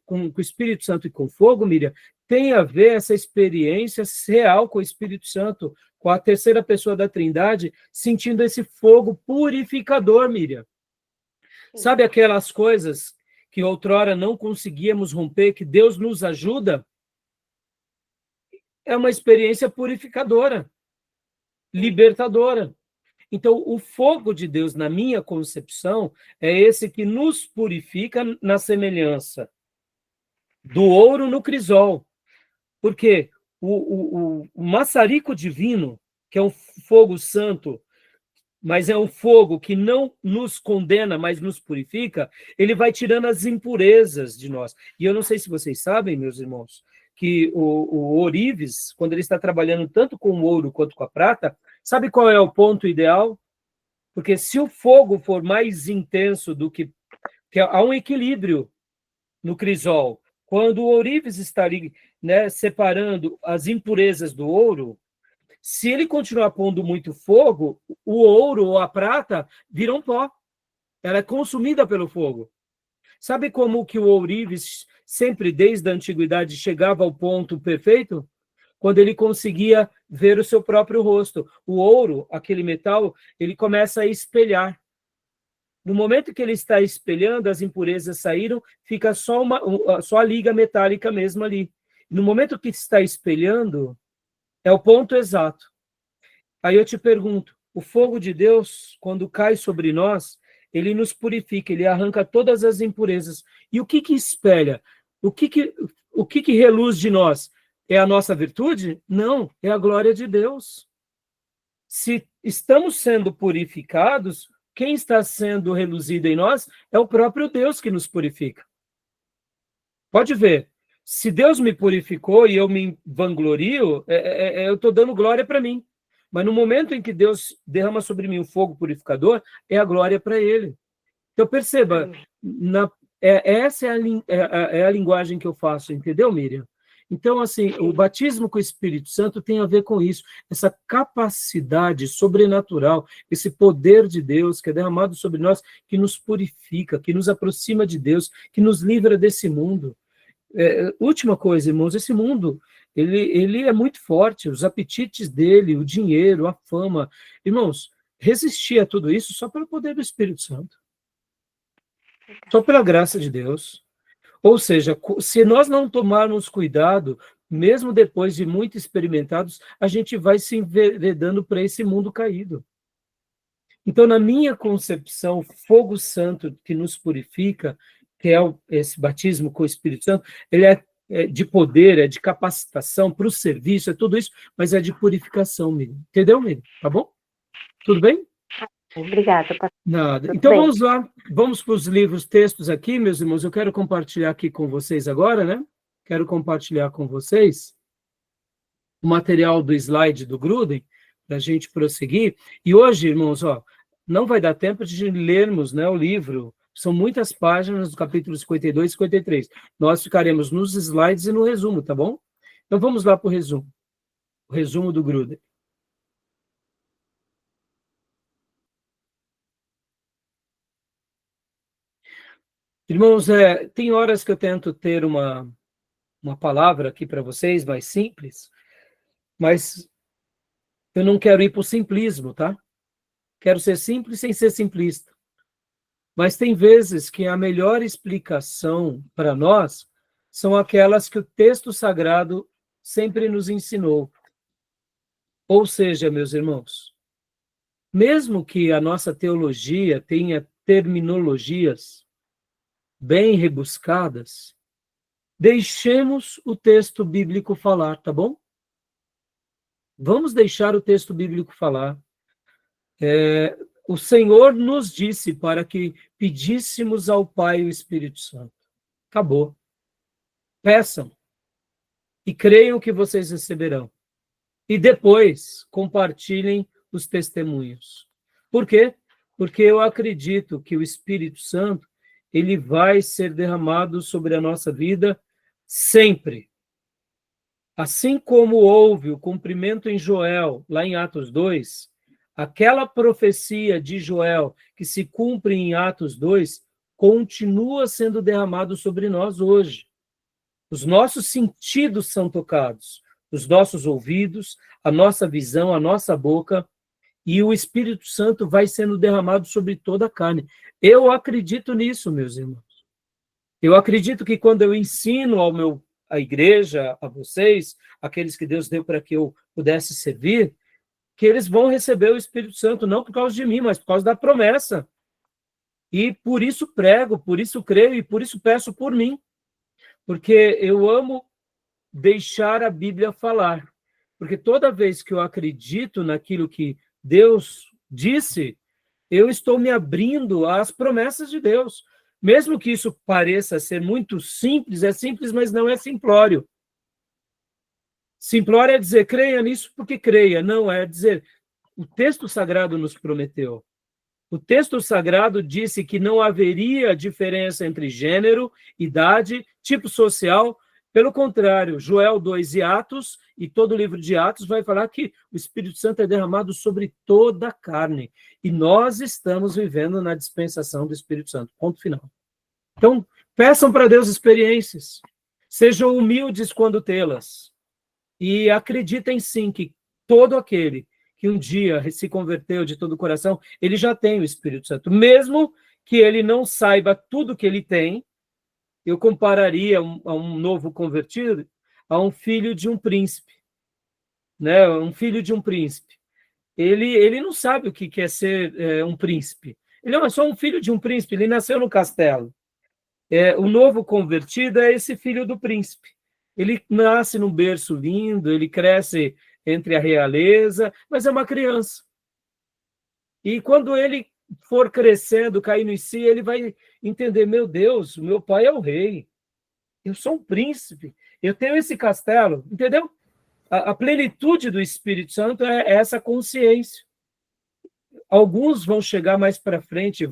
com o Espírito Santo e com fogo, Miriam, tem a ver essa experiência real com o Espírito Santo, com a terceira pessoa da Trindade, sentindo esse fogo purificador, Miriam. Sabe aquelas coisas que outrora não conseguíamos romper, que Deus nos ajuda? É uma experiência purificadora, libertadora. Então, o fogo de Deus, na minha concepção, é esse que nos purifica na semelhança do ouro no crisol. Porque o maçarico divino, que é um fogo santo, mas é um fogo que não nos condena, mas nos purifica, ele vai tirando as impurezas de nós. E eu não sei se vocês sabem, meus irmãos, que o ourives, quando ele está trabalhando tanto com o ouro quanto com a prata, sabe qual é o ponto ideal? Porque se o fogo for mais intenso do que há um equilíbrio no crisol. Quando o ourives está ali, né, separando as impurezas do ouro, se ele continuar pondo muito fogo, o ouro ou a prata viram pó. Ela é consumida pelo fogo. Sabe como que o ourives, sempre desde a antiguidade, chegava ao ponto perfeito? Quando ele conseguia ver o seu próprio rosto. O ouro, aquele metal, ele começa a espelhar. No momento que ele está espelhando, as impurezas saíram, fica só a liga metálica mesmo ali. No momento que está espelhando, é o ponto exato. Aí eu te pergunto, o fogo de Deus, quando cai sobre nós, ele nos purifica, ele arranca todas as impurezas. E o que espelha? O que reluz de nós? É a nossa virtude? Não, é a glória de Deus. Se estamos sendo purificados, quem está sendo reluzido em nós é o próprio Deus que nos purifica. Pode ver, se Deus me purificou e eu me vanglorio, eu estou dando glória para mim. Mas no momento em que Deus derrama sobre mim o fogo purificador, é a glória para Ele. Então perceba, essa é a linguagem que eu faço, entendeu, Miriam? Então, assim, o batismo com o Espírito Santo tem a ver com isso, essa capacidade sobrenatural, esse poder de Deus que é derramado sobre nós, que nos purifica, que nos aproxima de Deus, que nos livra desse mundo. Última coisa, irmãos, esse mundo, ele é muito forte, os apetites dele, o dinheiro, a fama. Irmãos, resistir a tudo isso só pelo poder do Espírito Santo. Só pela graça de Deus. Ou seja, se nós não tomarmos cuidado, mesmo depois de muito experimentados, a gente vai se enveredando para esse mundo caído. Então, na minha concepção, o fogo santo que nos purifica, que é esse batismo com o Espírito Santo, ele é de poder, é de capacitação para o serviço, é tudo isso, mas é de purificação, Miriam. Entendeu, Miriam? Tá bom? Tudo bem? Obrigada, pastor. Nada. Tudo Então bem. vamos lá, vamos para os livros, textos aqui, meus irmãos. Eu quero compartilhar aqui com vocês agora, né? Quero compartilhar com vocês o material do slide do Gruden, para a gente prosseguir. E hoje, irmãos, não vai dar tempo de lermos, né, o livro. São muitas páginas do capítulo 52 e 53. Nós ficaremos nos slides e no resumo, tá bom? Então vamos lá para o resumo. O resumo do Gruden. Irmãos, tem horas que eu tento ter uma palavra aqui para vocês, mais simples, mas Eu não quero ir para o simplismo, tá? Quero ser simples sem ser simplista. Mas tem vezes que a melhor explicação para nós são aquelas que o texto sagrado sempre nos ensinou. Ou seja, meus irmãos, mesmo que a nossa teologia tenha terminologias bem rebuscadas, deixemos o texto bíblico falar, tá bom? Vamos deixar o texto bíblico falar. O Senhor nos disse para que pedíssemos ao Pai o Espírito Santo. Acabou. Peçam e creiam que vocês receberão. E depois compartilhem os testemunhos. Por quê? Porque eu acredito que o Espírito Santo ele vai ser derramado sobre a nossa vida sempre. Assim como houve o cumprimento em Joel, lá em Atos 2, aquela profecia de Joel que se cumpre em Atos 2, continua sendo derramado sobre nós hoje. Os nossos sentidos são tocados, os nossos ouvidos, a nossa visão, a nossa boca, e o Espírito Santo vai sendo derramado sobre toda a carne. Eu acredito nisso, meus irmãos. Eu acredito que quando eu ensino à igreja, a vocês, aqueles que Deus deu para que eu pudesse servir, que eles vão receber o Espírito Santo, não por causa de mim, mas por causa da promessa. E por isso prego, por isso creio e por isso peço por mim. Porque eu amo deixar a Bíblia falar. Porque toda vez que eu acredito naquilo que Deus disse, eu estou me abrindo às promessas de Deus. Mesmo que isso pareça ser muito simples, é simples, mas não é simplório. Simplório é dizer, creia nisso porque creia. Não, é dizer, o texto sagrado nos prometeu. O texto sagrado disse que não haveria diferença entre gênero, idade, tipo social. Pelo contrário, Joel 2 e Atos, e todo o livro de Atos vai falar que o Espírito Santo é derramado sobre toda a carne. E nós estamos vivendo na dispensação do Espírito Santo. Ponto final. Então, peçam para Deus experiências. Sejam humildes quando tê-las. E acreditem sim que todo aquele que um dia se converteu de todo o coração, ele já tem o Espírito Santo. Mesmo que ele não saiba tudo que ele tem, eu compararia a um novo convertido a um filho de um príncipe. Né? Um filho de um príncipe. Ele não sabe o que é ser um príncipe. Ele é só um filho de um príncipe, ele nasceu no castelo. O novo convertido é esse filho do príncipe. Ele nasce num berço lindo, ele cresce entre a realeza, mas é uma criança. E quando ele for crescendo, caindo em si, ele vai entender, meu Deus, o meu pai é o rei, eu sou um príncipe, eu tenho esse castelo, entendeu? A plenitude do Espírito Santo é essa consciência. Alguns vão chegar mais para frente,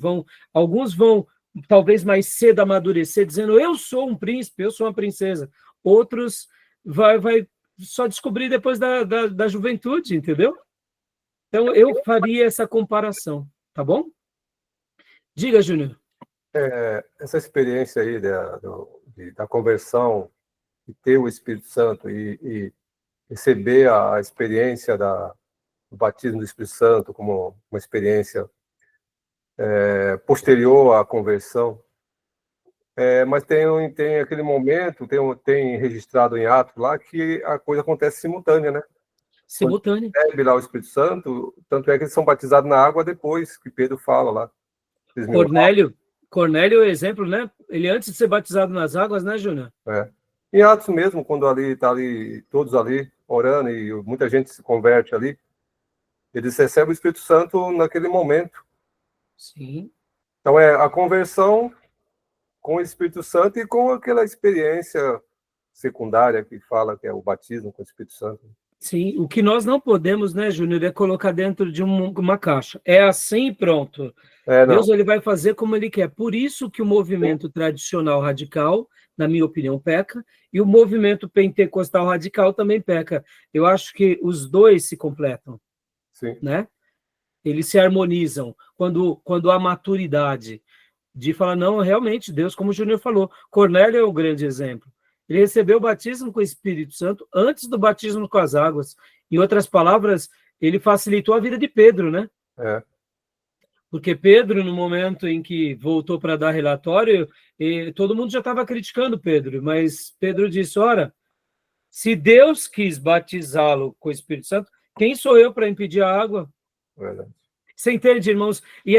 alguns vão talvez mais cedo amadurecer, dizendo, eu sou um príncipe, eu sou uma princesa. Outros vai só descobrir depois da juventude, entendeu? Então, eu faria essa comparação, tá bom? Diga, Júnior. Essa experiência aí da conversão, de ter o Espírito Santo e receber a experiência do batismo do Espírito Santo como uma experiência posterior à conversão, mas tem aquele momento, tem registrado em Atos lá, que a coisa acontece simultânea, né? Simultânea. Recebe lá o Espírito Santo, tanto é que eles são batizados na água depois, que Pedro fala lá. Cornélio é o exemplo, né? Ele antes de ser batizado nas águas, né, Júnior? Em Atos mesmo, quando tá ali, todos ali, orando, e muita gente se converte ali, eles recebem o Espírito Santo naquele momento. Sim. Então, a conversão com o Espírito Santo e com aquela experiência secundária que fala que é o batismo com o Espírito Santo. Sim, o que nós não podemos, né, Júnior, é colocar dentro de uma caixa. É assim e pronto. Deus ele vai fazer como ele quer. Por isso que o movimento tradicional radical, na minha opinião, peca, e o movimento pentecostal radical também peca. Eu acho que os dois se completam. Sim. Né? Eles se harmonizam. Quando há maturidade de falar, não, realmente, Deus, como o Júnior falou, Cornélio é o grande exemplo. Ele recebeu o batismo com o Espírito Santo antes do batismo com as águas. Em outras palavras, ele facilitou a vida de Pedro, né? É. Porque Pedro, no momento em que voltou para dar relatório, todo mundo já estava criticando Pedro, mas Pedro disse, ora, se Deus quis batizá-lo com o Espírito Santo, quem sou eu para impedir a água? Verdade. Você entende, irmãos? E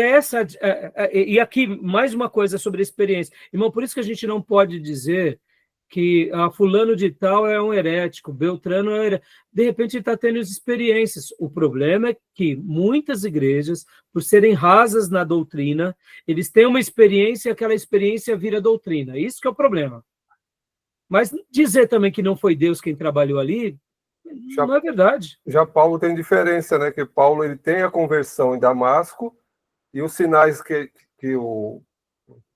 e aqui mais uma coisa sobre a experiência. Irmão, por isso que a gente não pode dizer que fulano de tal é um herético, Beltrano é um herético. De repente ele está tendo experiências. O problema é que muitas igrejas, por serem rasas na doutrina, eles têm uma experiência e aquela experiência vira doutrina. Isso que é o problema. Mas dizer também que não foi Deus quem trabalhou ali, não é verdade. Já Paulo tem diferença, né? Que Paulo ele tem a conversão em Damasco e os sinais que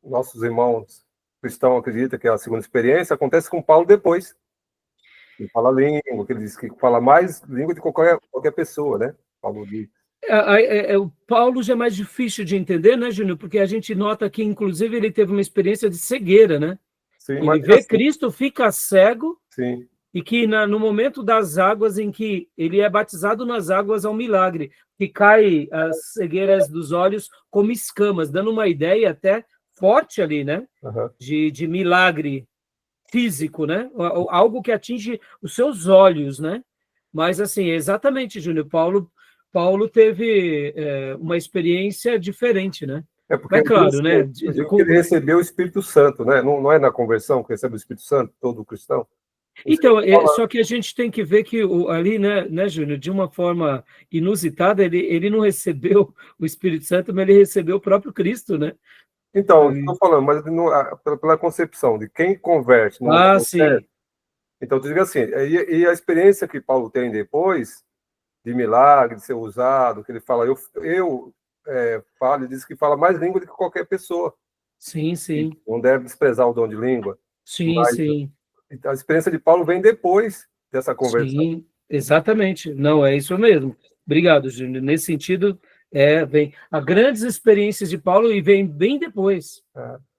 nossos irmãos cristãos acreditam que é a segunda experiência acontece com Paulo depois. Ele fala língua, que ele diz que fala mais língua de qualquer pessoa, né? Paulo diz. O Paulo já é mais difícil de entender, né, Júnior? Porque a gente nota que, inclusive, ele teve uma experiência de cegueira, né? Sim, ele vê assim, Cristo, fica cego, sim. E que no momento das águas, em que ele é batizado nas águas, é um milagre, que cai as cegueiras dos olhos como escamas, dando uma ideia até forte ali, né? Uhum. De milagre físico, né? Algo que atinge os seus olhos, né? Mas, assim, exatamente, Júnior, Paulo teve uma experiência diferente, né? É porque é claro, né? Ele recebeu o Espírito Santo, né? Não é na conversão que recebe o Espírito Santo, todo cristão? Então, só que a gente tem que ver que ali, né, Júnior, de uma forma inusitada, ele não recebeu o Espírito Santo, mas ele recebeu o próprio Cristo, né? Então, estou falando, mas pela concepção de quem converte. Sim. Então, tu diga assim, e a experiência que Paulo tem depois, de milagre, de ser usado, que ele fala, ele diz que fala mais língua do que qualquer pessoa. Sim. Não deve desprezar o dom de língua. Sim. A experiência de Paulo vem depois dessa conversão. Sim, exatamente. Não, é isso mesmo. Obrigado, Júnior. Nesse sentido, vem as grandes experiências de Paulo e vem bem depois,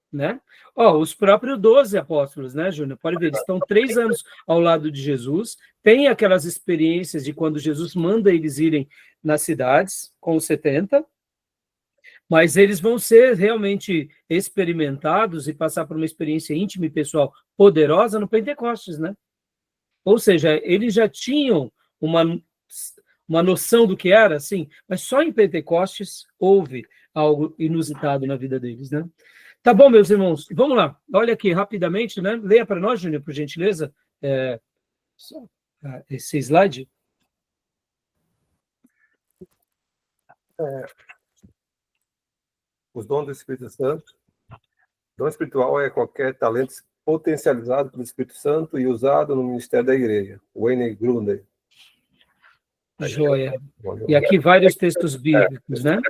né? Os próprios 12 apóstolos, né, Júnior? Pode ver, eles estão 3 anos ao lado de Jesus, tem aquelas experiências de quando Jesus manda eles irem nas cidades com os 70, mas eles vão ser realmente experimentados e passar por uma experiência íntima e pessoal poderosa no Pentecostes, né? Ou seja, eles já tinham uma noção do que era, assim, mas só em Pentecostes houve algo inusitado na vida deles, né? Tá bom, meus irmãos, vamos lá. Olha aqui, rapidamente, né? Leia para nós, Júnior, por gentileza, esse slide. Os dons do Espírito Santo. Dom espiritual é qualquer talento potencializado pelo Espírito Santo e usado no ministério da igreja. Wayne Grudem. Joia. E aqui vários textos bíblicos, né?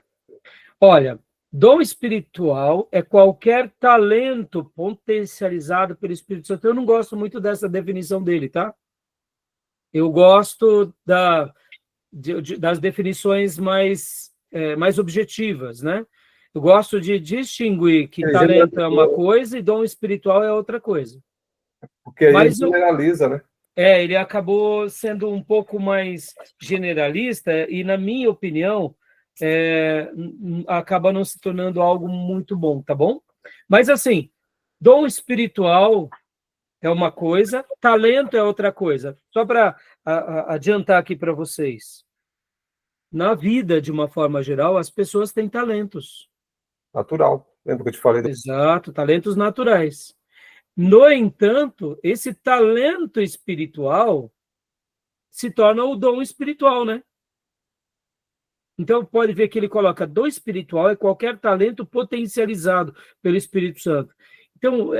Olha, dom espiritual é qualquer talento potencializado pelo Espírito Santo. Eu não gosto muito dessa definição dele, tá? Eu gosto das definições mais objetivas, né? Eu gosto de distinguir que talento é uma coisa e dom espiritual é outra coisa. Porque aí ele generaliza, né? Ele acabou sendo um pouco mais generalista e, na minha opinião, acaba não se tornando algo muito bom, tá bom? Mas, assim, dom espiritual é uma coisa, talento é outra coisa. Só para adiantar aqui para vocês. Na vida, de uma forma geral, as pessoas têm talentos. Natural. Lembra que eu te falei? Exato, talentos naturais. No entanto, esse talento espiritual se torna o dom espiritual, né? Então, pode ver que ele coloca dom espiritual é qualquer talento potencializado pelo Espírito Santo. Então,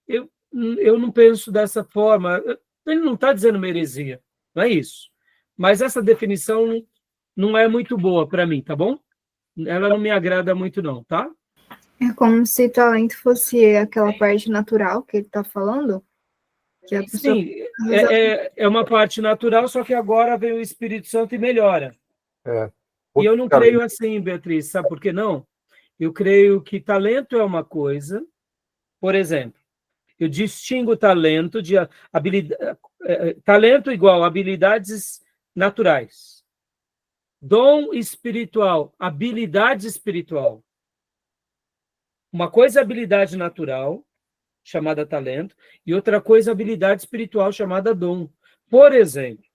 eu não penso dessa forma. Ele não está dizendo uma heresia, não é isso. Mas essa definição não é muito boa para mim, tá bom? Ela não me agrada muito, não, tá? É como se talento fosse aquela parte natural que ele está falando. Que a pessoa... Sim, é uma parte natural, só que agora vem o Espírito Santo e melhora. E eu não creio assim, Beatriz, sabe por que não? Eu creio que talento é uma coisa, por exemplo, eu distingo talento de habilidade, talento igual habilidades naturais. Dom espiritual, habilidade espiritual. Uma coisa é habilidade natural, chamada talento, e outra coisa é habilidade espiritual, chamada dom. Por exemplo,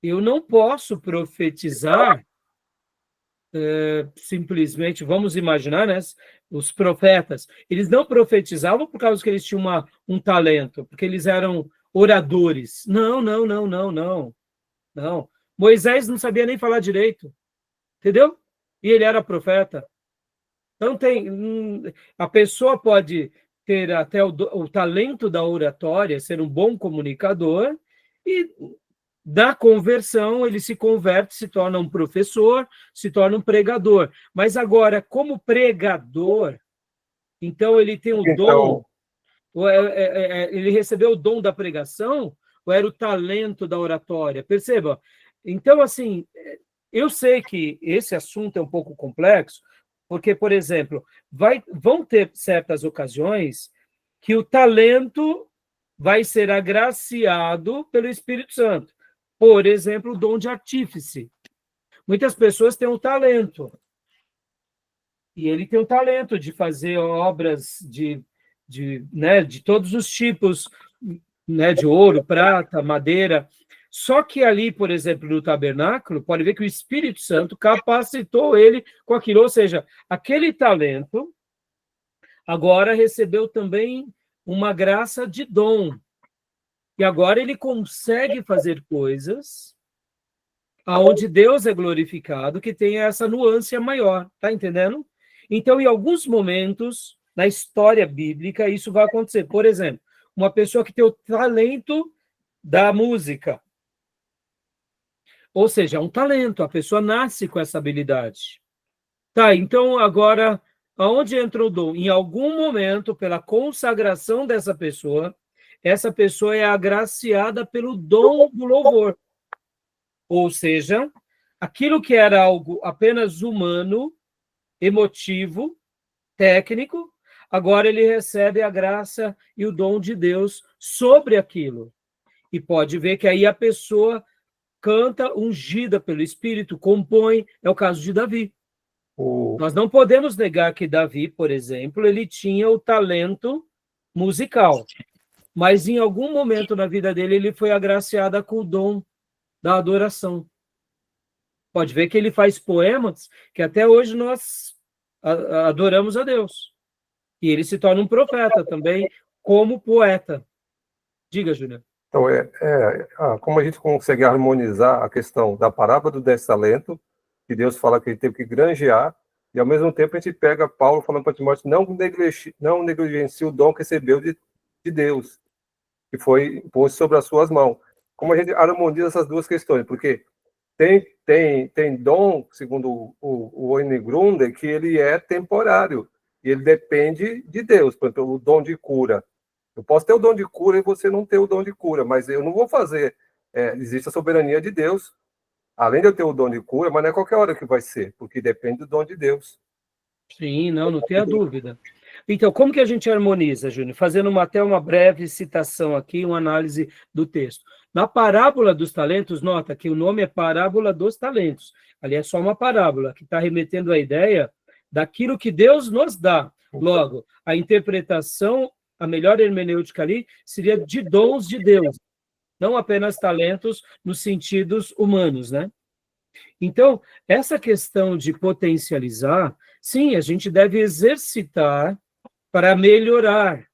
eu não posso profetizar simplesmente, vamos imaginar, né? Os profetas, eles não profetizavam por causa que eles tinham um talento, porque eles eram oradores. Não, não, não, não, não. Não. Moisés não sabia nem falar direito, entendeu? E ele era profeta. Então a pessoa pode ter até o talento da oratória, ser um bom comunicador, e da conversão ele se converte, se torna um professor, se torna um pregador. Mas agora, como pregador, então ele tem o dom, ele recebeu o dom da pregação, ou era o talento da oratória? Perceba? Então, assim, eu sei que esse assunto é um pouco complexo, porque, por exemplo, vão ter certas ocasiões que o talento vai ser agraciado pelo Espírito Santo. Por exemplo, o dom de artífice. Muitas pessoas têm um talento. E ele tem o talento de fazer obras de todos os tipos, né, de ouro, prata, madeira. Só que ali, por exemplo, no tabernáculo, pode ver que o Espírito Santo capacitou ele com aquilo. Ou seja, aquele talento agora recebeu também uma graça de dom. E agora ele consegue fazer coisas aonde Deus é glorificado, que tem essa nuance maior, tá entendendo? Então, em alguns momentos, na história bíblica, isso vai acontecer. Por exemplo, uma pessoa que tem o talento da música. Ou seja, é um talento, a pessoa nasce com essa habilidade. Tá, então agora, aonde entra o dom? Em algum momento, pela consagração dessa pessoa, essa pessoa é agraciada pelo dom do louvor. Ou seja, aquilo que era algo apenas humano, emotivo, técnico, agora ele recebe a graça e o dom de Deus sobre aquilo. E pode ver que aí a pessoa canta ungida pelo Espírito, compõe, é o caso de Davi. Nós não podemos negar que Davi, por exemplo, ele tinha o talento musical, mas em algum momento na vida dele ele foi agraciado com o dom da adoração. Pode ver que ele faz poemas que até hoje nós adoramos a Deus. E ele se torna um profeta também, como poeta. Diga, Júnior. Então, como a gente consegue harmonizar a questão da parábola do 10 talentos, que Deus fala que ele teve que granjear, e ao mesmo tempo a gente pega Paulo falando para Timóteo, não negligencie o dom que recebeu de Deus, que foi posto sobre as suas mãos. Como a gente harmoniza essas duas questões? Porque tem dom, segundo o Wayne Grudem, que ele é temporário, e ele depende de Deus. Por exemplo, o dom de cura. Eu posso ter o dom de cura e você não ter o dom de cura, mas eu não vou fazer. Existe a soberania de Deus, além de eu ter o dom de cura, mas não é qualquer hora que vai ser, porque depende do dom de Deus. Sim, não tenha dúvida. Então, como que a gente harmoniza, Júnior? Fazendo até uma breve citação aqui, uma análise do texto. Na parábola dos talentos, nota que o nome é parábola dos talentos. Ali é só uma parábola, que está remetendo à ideia daquilo que Deus nos dá. Logo, a interpretação, a melhor hermenêutica ali, seria de dons de Deus, não apenas talentos nos sentidos humanos, né? Então, essa questão de potencializar, sim, a gente deve exercitar para melhorar,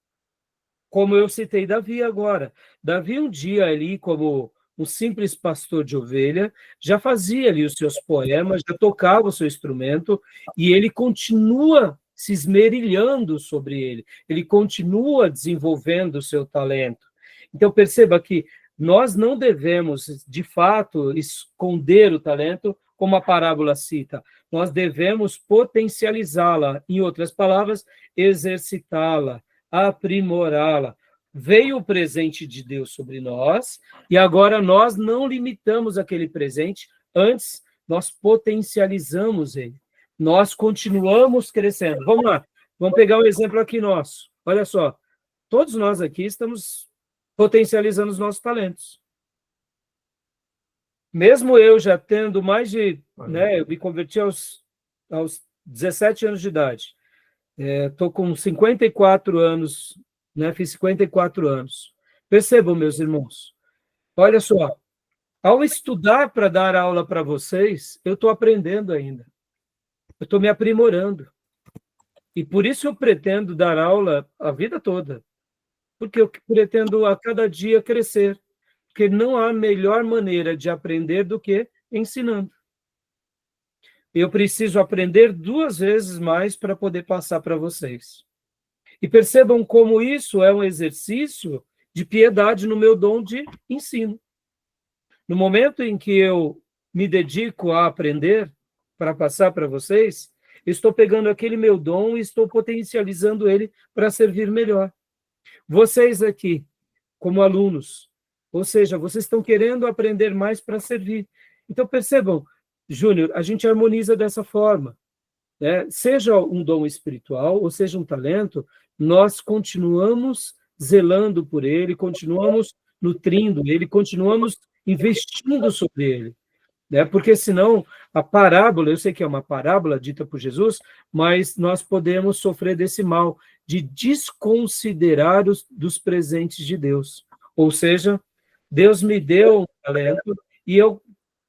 como eu citei Davi agora. Davi, um dia ali, como um simples pastor de ovelha, já fazia ali os seus poemas, já tocava o seu instrumento, e ele continua se esmerilhando sobre ele continua desenvolvendo o seu talento. Então, perceba que nós não devemos, de fato, esconder o talento, como a parábola cita. Nós devemos potencializá-la, em outras palavras, exercitá-la, aprimorá-la. Veio o presente de Deus sobre nós, e agora nós não limitamos aquele presente, antes nós potencializamos ele. Nós continuamos crescendo. Vamos lá, vamos pegar um exemplo aqui nosso. Olha só, todos nós aqui estamos potencializando os nossos talentos. Mesmo eu já tendo mais de, né, eu me converti aos 17 anos de idade. Estou com 54 anos, né, fiz 54 anos. Percebam, meus irmãos, olha só, ao estudar para dar aula para vocês, eu estou aprendendo ainda, eu estou me aprimorando. E por isso eu pretendo dar aula a vida toda, porque eu pretendo a cada dia crescer, porque não há melhor maneira de aprender do que ensinando. Eu preciso aprender 2 vezes mais para poder passar para vocês. E percebam como isso é um exercício de piedade no meu dom de ensino. No momento em que eu me dedico a aprender para passar para vocês, estou pegando aquele meu dom e estou potencializando ele para servir melhor. Vocês aqui, como alunos, ou seja, vocês estão querendo aprender mais para servir. Então, percebam, Júnior, a gente harmoniza dessa forma, né? Seja um dom espiritual ou seja um talento, nós continuamos zelando por ele, continuamos nutrindo ele, continuamos investindo sobre ele, né? Porque senão a parábola, eu sei que é uma parábola dita por Jesus, mas nós podemos sofrer desse mal de desconsiderar dos presentes de Deus. Ou seja, Deus me deu um talento e eu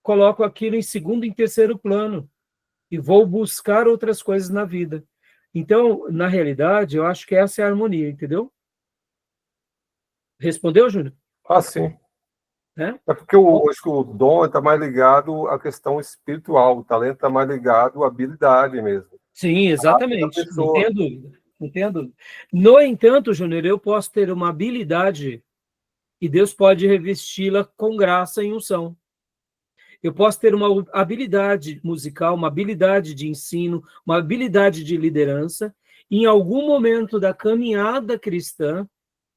coloco aquilo em segundo e em terceiro plano e vou buscar outras coisas na vida. Então, na realidade, eu acho que essa é a harmonia, entendeu? Respondeu, Júnior? Ah, sim. É? É porque eu acho que o dom está mais ligado à questão espiritual, o talento está mais ligado à habilidade mesmo. Sim, exatamente. Da Não pessoa. tenho dúvida. Não tenho dúvida. No entanto, Júnior, eu posso ter uma habilidade e Deus pode revesti-la com graça e unção. Eu posso ter uma habilidade musical, uma habilidade de ensino, uma habilidade de liderança. E em algum momento da caminhada cristã,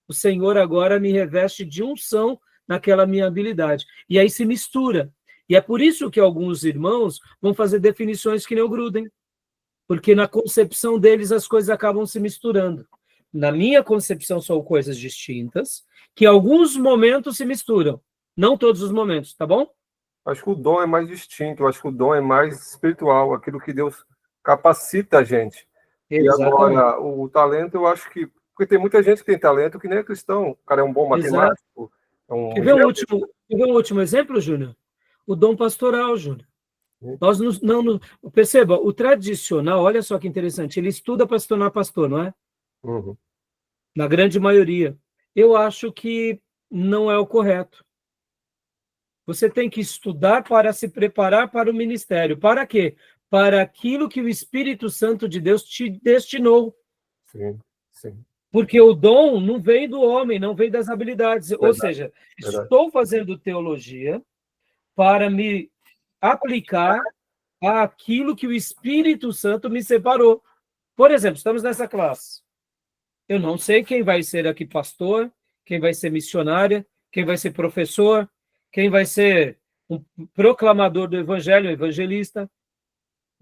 o Senhor agora me reveste de unção naquela minha habilidade. E aí se mistura. E é por isso que alguns irmãos vão fazer definições que nem o Gruden, porque na concepção deles as coisas acabam se misturando. Na minha concepção são coisas distintas, que em alguns momentos se misturam. Não todos os momentos, tá bom? Acho que o dom é mais distinto, acho que o dom é mais espiritual, aquilo que Deus capacita a gente. Exatamente. E agora, o talento, eu acho que... Porque tem muita gente que tem talento que nem é cristão. O cara é um bom matemático. É um... Quer ver um último exemplo, Júnior? O dom pastoral, Júnior. Nós não, perceba, o tradicional, olha só que interessante, ele estuda para se tornar pastor, não é? Uhum. Na grande maioria. Eu acho que não é o correto. Você tem que estudar para se preparar para o ministério. Para quê? Para aquilo que o Espírito Santo de Deus te destinou. Sim, sim. Porque o dom não vem do homem, não vem das habilidades. Verdade, ou seja, verdade. Estou fazendo teologia para me aplicar àquilo que o Espírito Santo me separou. Por exemplo, estamos nessa classe. Eu não sei quem vai ser aqui pastor, quem vai ser missionária, quem vai ser professor, quem vai ser um proclamador do evangelho, evangelista.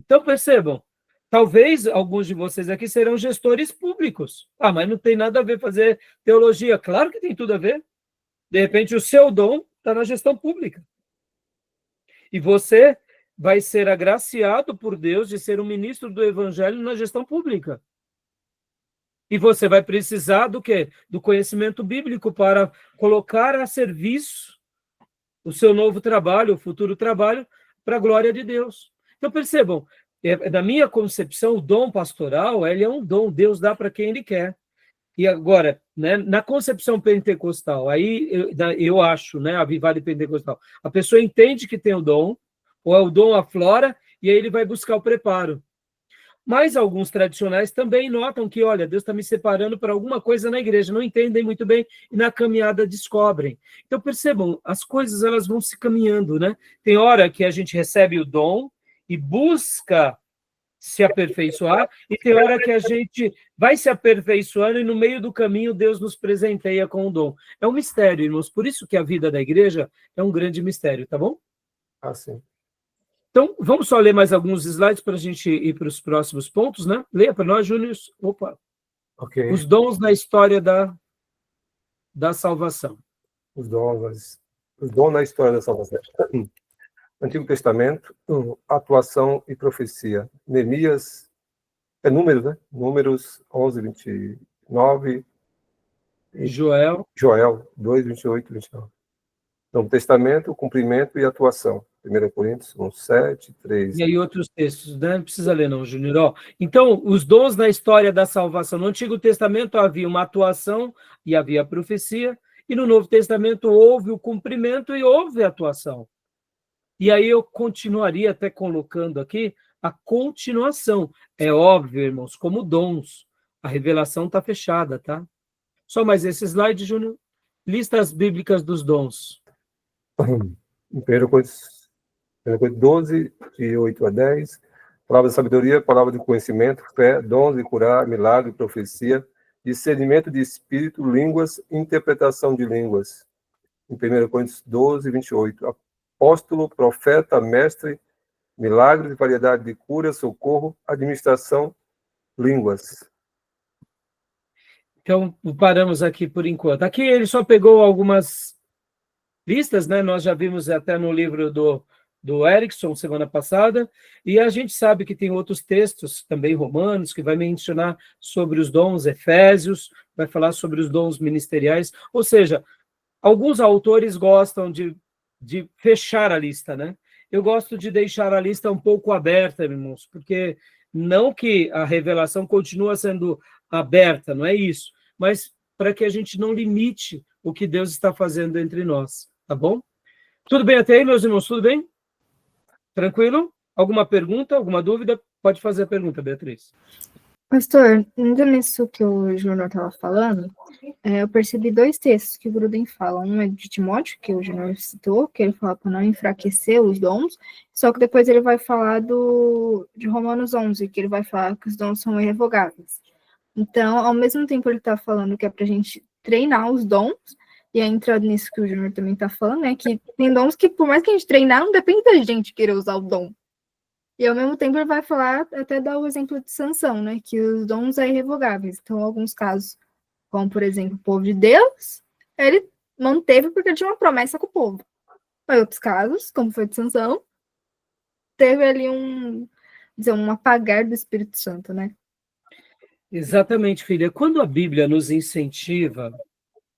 Então, percebam, talvez alguns de vocês aqui serão gestores públicos. Ah, mas não tem nada a ver fazer teologia. Claro que tem tudo a ver. De repente, o seu dom está na gestão pública. E você vai ser agraciado por Deus de ser um ministro do evangelho na gestão pública. E você vai precisar do quê? Do conhecimento bíblico para colocar a serviço o seu novo trabalho, o futuro trabalho, para a glória de Deus. Então, percebam, na minha concepção, o dom pastoral, ele é um dom, Deus dá para quem Ele quer. E agora, né, na concepção pentecostal, aí eu acho, né, avivada e pentecostal, a pessoa entende que tem o dom, ou o dom aflora, e aí ele vai buscar o preparo. Mas alguns tradicionais também notam que, olha, Deus está me separando para alguma coisa na igreja, não entendem muito bem e na caminhada descobrem. Então, percebam, as coisas elas vão se caminhando, né? Tem hora que a gente recebe o dom e busca se aperfeiçoar, e tem hora que a gente vai se aperfeiçoando e no meio do caminho Deus nos presenteia com o dom. É um mistério, irmãos, por isso que a vida da igreja é um grande mistério, tá bom? Ah, sim. Então, vamos só ler mais alguns slides para a gente ir para os próximos pontos, né? Leia para nós, Júnior. Opa. Ok. Os dons na história da salvação. Os dons na história da salvação. Antigo Testamento, atuação e profecia. Neemias, Números, né? Números 11, 29. Joel. Joel 2, 28, 29. Novo Testamento, cumprimento e atuação. 1 Coríntios 1, 7, 3. E aí outros textos, né? Não precisa ler não, Júnior. Ó, então, os dons na história da salvação. No Antigo Testamento havia uma atuação e havia a profecia, e no Novo Testamento houve o cumprimento e houve a atuação. E aí eu continuaria até colocando aqui a continuação. É óbvio, irmãos, como dons. A revelação está fechada, tá? Só mais esse slide, Júnior. Listas bíblicas dos dons. Em 1 Coríntios 12, de 8 a 10, palavra de sabedoria, palavra de conhecimento, fé, dons de curar, milagre, profecia, discernimento de espírito, línguas, interpretação de línguas. Em 1 Coríntios 12, 28, apóstolo, profeta, mestre, milagres, variedade de cura, socorro, administração, línguas. Então, paramos aqui por enquanto. Aqui ele só pegou algumas listas, né? Nós já vimos até no livro do Erickson, semana passada, e a gente sabe que tem outros textos, também romanos, que vai mencionar sobre os dons, Efésios, vai falar sobre os dons ministeriais, ou seja, alguns autores gostam de fechar a lista, né? Eu gosto de deixar a lista um pouco aberta, irmãos, porque não que a revelação continua sendo aberta, não é isso, mas para que a gente não limite o que Deus está fazendo entre nós, tá bom? Tudo bem até aí, meus irmãos? Tudo bem? Tranquilo? Alguma pergunta, alguma dúvida? Pode fazer a pergunta, Beatriz. Pastor, ainda nisso que o Júnior estava falando, eu percebi dois textos que o Gruden fala. Um é de Timóteo, que o Júnior citou, que ele fala para não enfraquecer os dons, só que depois ele vai falar de Romanos 11, que ele vai falar que os dons são irrevogáveis. Então, ao mesmo tempo ele está falando que é para a gente treinar os dons, e aí entrando nisso que o Júnior também está falando, né, que tem dons que, por mais que a gente treinar, não depende da gente querer usar o dom. E ao mesmo tempo ele vai falar, até dar o exemplo de Sansão, né, que os dons são irrevogáveis. Então, em alguns casos, como por exemplo o povo de Deus, ele manteve porque ele tinha uma promessa com o povo. Em outros casos, como foi de Sansão, teve ali um apagar do Espírito Santo, né? Exatamente, filha. Quando a Bíblia nos incentiva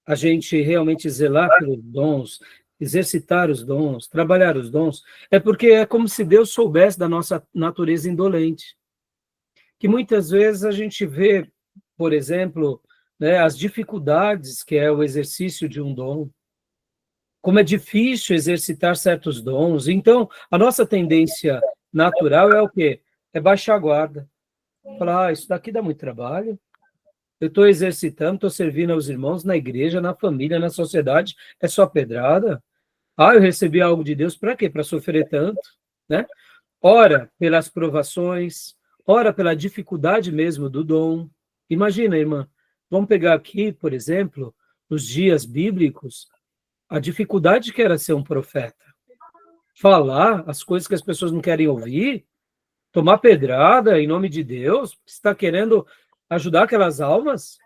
a gente realmente zelar pelos dons, exercitar os dons, trabalhar os dons, é porque é como se Deus soubesse da nossa natureza indolente. Que muitas vezes a gente vê, por exemplo, né, as dificuldades que é o exercício de um dom, como é difícil exercitar certos dons. Então, a nossa tendência natural é o quê? É baixar a guarda. Falar, isso daqui dá muito trabalho. Eu estou exercitando, estou servindo aos irmãos na igreja, na família, na sociedade, é só pedrada. Eu recebi algo de Deus, para quê? Para sofrer tanto, né? Ora pelas provações, ora pela dificuldade mesmo do dom. Imagina, irmã, vamos pegar aqui, por exemplo, nos dias bíblicos, a dificuldade que era ser um profeta. Falar as coisas que as pessoas não querem ouvir, tomar pedrada em nome de Deus, você está querendo ajudar aquelas almas?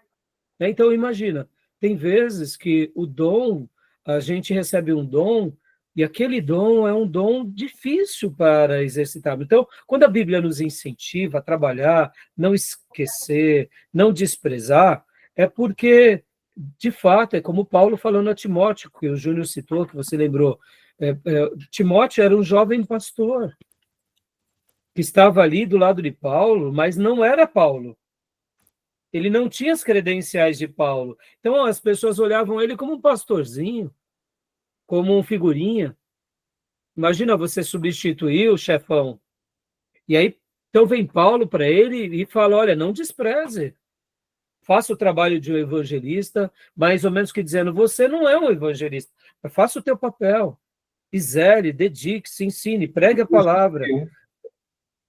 Então, imagina, tem vezes que o dom, a gente recebe um dom, e aquele dom é um dom difícil para exercitar. Então, quando a Bíblia nos incentiva a trabalhar, não esquecer, não desprezar, é porque, de fato, é como Paulo falando a Timóteo, que o Júnior citou, que você lembrou. Timóteo era um jovem pastor, que estava ali do lado de Paulo, mas não era Paulo. Ele não tinha as credenciais de Paulo. Então, as pessoas olhavam ele como um pastorzinho, como um figurinha. Imagina você substituir o chefão. E aí, então vem Paulo para ele e fala, olha, não despreze. Faça o trabalho de um evangelista, mais ou menos que dizendo, você não é um evangelista, mas faça o teu papel. Zele, dedique-se, ensine, pregue a palavra.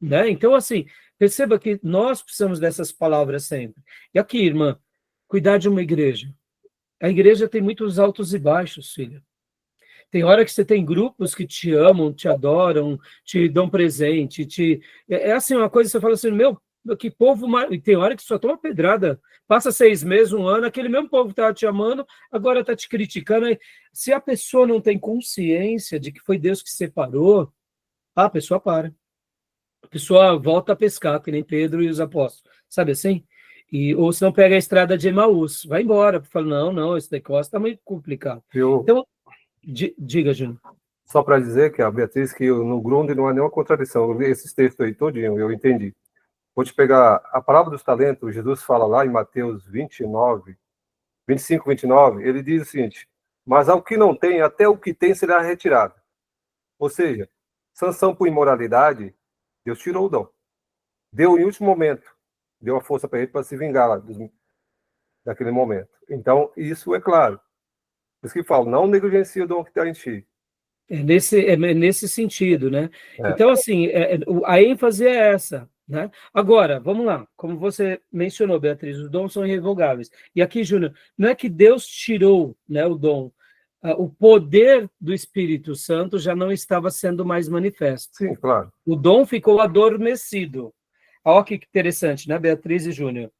Né? Então, assim, perceba que nós precisamos dessas palavras sempre. E aqui, irmã, cuidar de uma igreja. A igreja tem muitos altos e baixos, filha. Tem hora que você tem grupos que te amam, te adoram, te dão presente, é assim, uma coisa que você fala assim, meu, que povo... E tem hora que só toma pedrada. Passa 6 meses, 1 ano, aquele mesmo povo que estava te amando, agora está te criticando. Se a pessoa não tem consciência de que foi Deus que separou, a pessoa para. A pessoa volta a pescar, que nem Pedro e os apóstolos. Sabe assim? Ou se não pega a estrada de Emaús, vai embora. Fala, não, esse negócio está muito complicado. Viu? Então, diga, Júnior. Só para dizer que a Beatriz, que no Grunde não há nenhuma contradição. Eu li esses textos aí todinho, eu entendi. Vou te pegar a parábola dos talentos, Jesus fala lá em Mateus 25, 29, ele diz o seguinte: mas ao que não tem, até o que tem será retirado. Ou seja, sanção por imoralidade, Deus tirou o dom. Deu em último momento, deu a força para ele para se vingar lá, daquele momento. Então, isso é claro. Por isso que falo, não negligencie o dom que está em ti. É nesse sentido, né? É. Então, assim, a ênfase é essa, né? Agora, vamos lá, como você mencionou, Beatriz, os dons são irrevogáveis. E aqui, Júnior, não é que Deus tirou, né, o dom, o poder do Espírito Santo já não estava sendo mais manifesto. Sim, claro. O dom ficou adormecido. Olha que interessante, né, Beatriz e Júnior?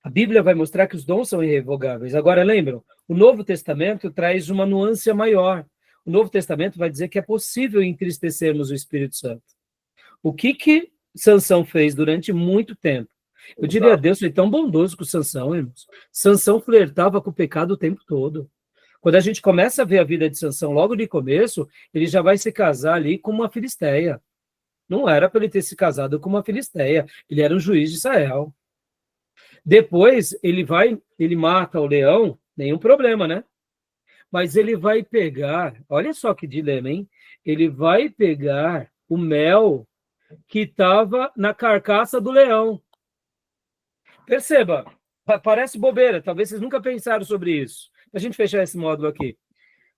A Bíblia vai mostrar que os dons são irrevogáveis. Agora, lembram, o Novo Testamento traz uma nuance maior. O Novo Testamento vai dizer que é possível entristecermos o Espírito Santo. O que Sansão fez durante muito tempo? Eu diria, Deus foi tão bondoso com Sansão, irmãos. Sansão flertava com o pecado o tempo todo. Quando a gente começa a ver a vida de Sansão logo de começo, ele já vai se casar ali com uma filisteia. Não era para ele ter se casado com uma filisteia. Ele era um juiz de Israel. Depois, ele mata o leão, nenhum problema, né? Mas ele vai pegar, olha só que dilema, hein? Ele vai pegar o mel que estava na carcaça do leão. Perceba, parece bobeira, talvez vocês nunca pensaram sobre isso. A gente fechar esse módulo aqui.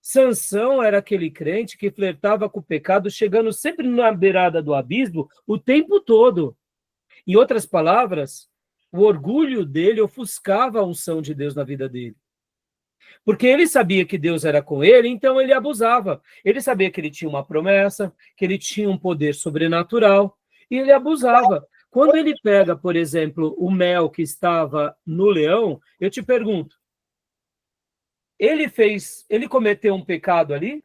Sansão era aquele crente que flertava com o pecado, chegando sempre na beirada do abismo o tempo todo. Em outras palavras, o orgulho dele ofuscava a unção de Deus na vida dele. Porque ele sabia que Deus era com ele, então ele abusava. Ele sabia que ele tinha uma promessa, que ele tinha um poder sobrenatural, e ele abusava. Quando ele pega, por exemplo, o mel que estava no leão, eu te pergunto, ele cometeu um pecado ali?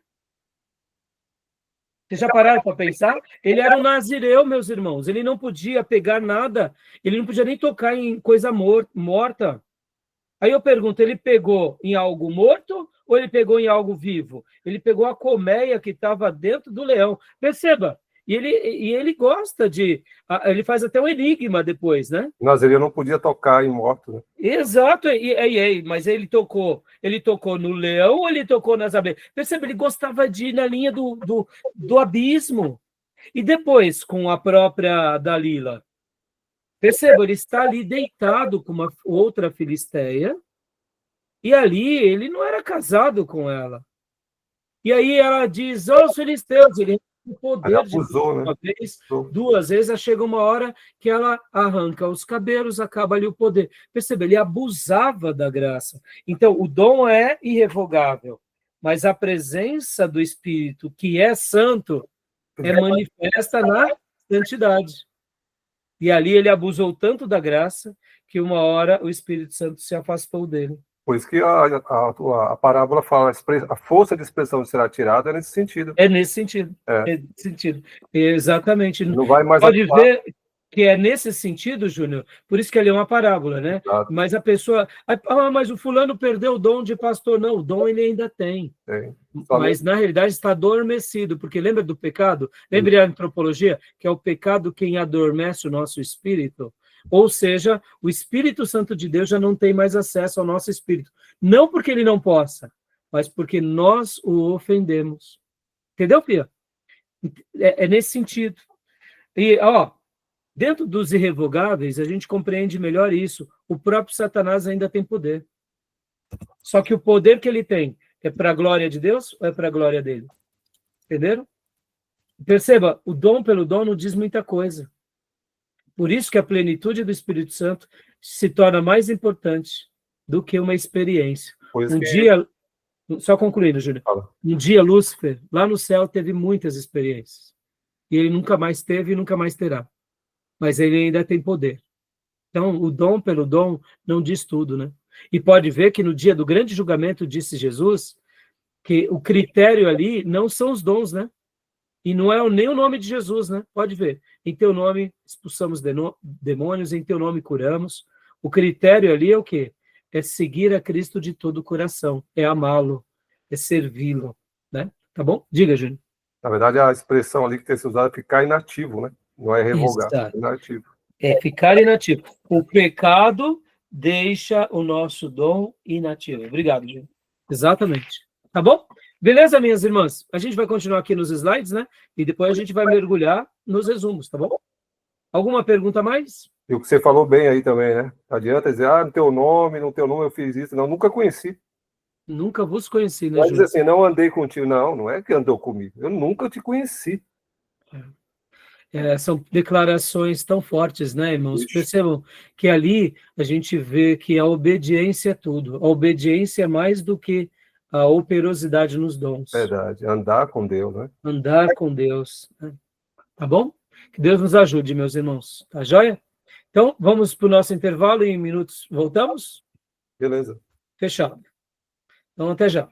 Vocês já pararam para pensar? Ele era um nazireu, meus irmãos. Ele não podia pegar nada, ele não podia nem tocar em coisa morta. Aí eu pergunto, ele pegou em algo morto ou ele pegou em algo vivo? Ele pegou a colmeia que estava dentro do leão. Perceba, e ele gosta de... Ele faz até um enigma depois, né? Nazireu não podia tocar em morto, né? Exato, mas ele tocou no leão ou ele tocou nas abelhas? Perceba, ele gostava de ir na linha do abismo. E depois, com a própria Dalila, perceba, ele está ali deitado com uma outra filisteia, e ali ele não era casado com ela. E aí ela diz, os filisteus, ele tem o poder abusou, de uma né? vez, duas vezes, chega uma hora que ela arranca os cabelos, acaba ali o poder. Perceba, ele abusava da graça. Então, o dom é irrevogável, mas a presença do Espírito, que é santo, é manifesta na santidade. E ali ele abusou tanto da graça que uma hora o Espírito Santo se afastou dele. Por isso que a parábola fala, a força de expressão será tirada nesse sentido. É nesse sentido. É nesse sentido. Exatamente. Não vai mais Pode ver que é nesse sentido, Júnior, por isso que ele é uma parábola, né? Exato. Mas a pessoa... mas o fulano perdeu o dom de pastor. Não, o dom ele ainda tem. Mas, na realidade, está adormecido, porque lembra do pecado? Lembra da antropologia? Que é o pecado quem adormece o nosso espírito? Ou seja, o Espírito Santo de Deus já não tem mais acesso ao nosso espírito. Não porque ele não possa, mas porque nós o ofendemos. Entendeu, Pia? É nesse sentido. E, dentro dos irrevogáveis, a gente compreende melhor isso. O próprio Satanás ainda tem poder. Só que o poder que ele tem é para a glória de Deus ou é para a glória dele? Entenderam? Perceba, o dom pelo dom não diz muita coisa. Por isso que a plenitude do Espírito Santo se torna mais importante do que uma experiência. Dia, só concluindo, Júlio, um dia Lúcifer, lá no céu, teve muitas experiências. E ele nunca mais teve e nunca mais terá. Mas ele ainda tem poder. Então, o dom pelo dom não diz tudo, né? E pode ver que no dia do grande julgamento, disse Jesus, que o critério ali não são os dons, né? E não é nem o nome de Jesus, né? Pode ver. Em teu nome expulsamos demônios, em teu nome curamos. O critério ali é o quê? É seguir a Cristo de todo o coração, é amá-lo, é servi-lo, né? Tá bom? Diga, Júnior. Na verdade, a expressão ali que tem que ser usada é ficar inativo, né? Não é revogar, Exato. inativo. É ficar inativo. O pecado deixa o nosso dom inativo. Obrigado, Júnior. Exatamente. Tá bom? Beleza, minhas irmãs? A gente vai continuar aqui nos slides, né? E depois a gente vai mergulhar nos resumos, tá bom? Alguma pergunta a mais? E o que você falou bem aí também, né? Não adianta dizer, no teu nome eu fiz isso. Não, nunca conheci. Nunca vos conheci, né, Mas Júnior? assim, não andei contigo. Não, não é que andou comigo. Eu nunca te conheci. São declarações tão fortes, né, irmãos? Ixi. Percebam que ali a gente vê que a obediência é tudo. A obediência é mais do que a operosidade nos dons. Verdade. Andar com Deus, né? Andar com Deus, né? Tá bom? Que Deus nos ajude, meus irmãos. Tá joia? Então, vamos para o nosso intervalo e em minutos voltamos? Beleza. Fechado. Então, até já.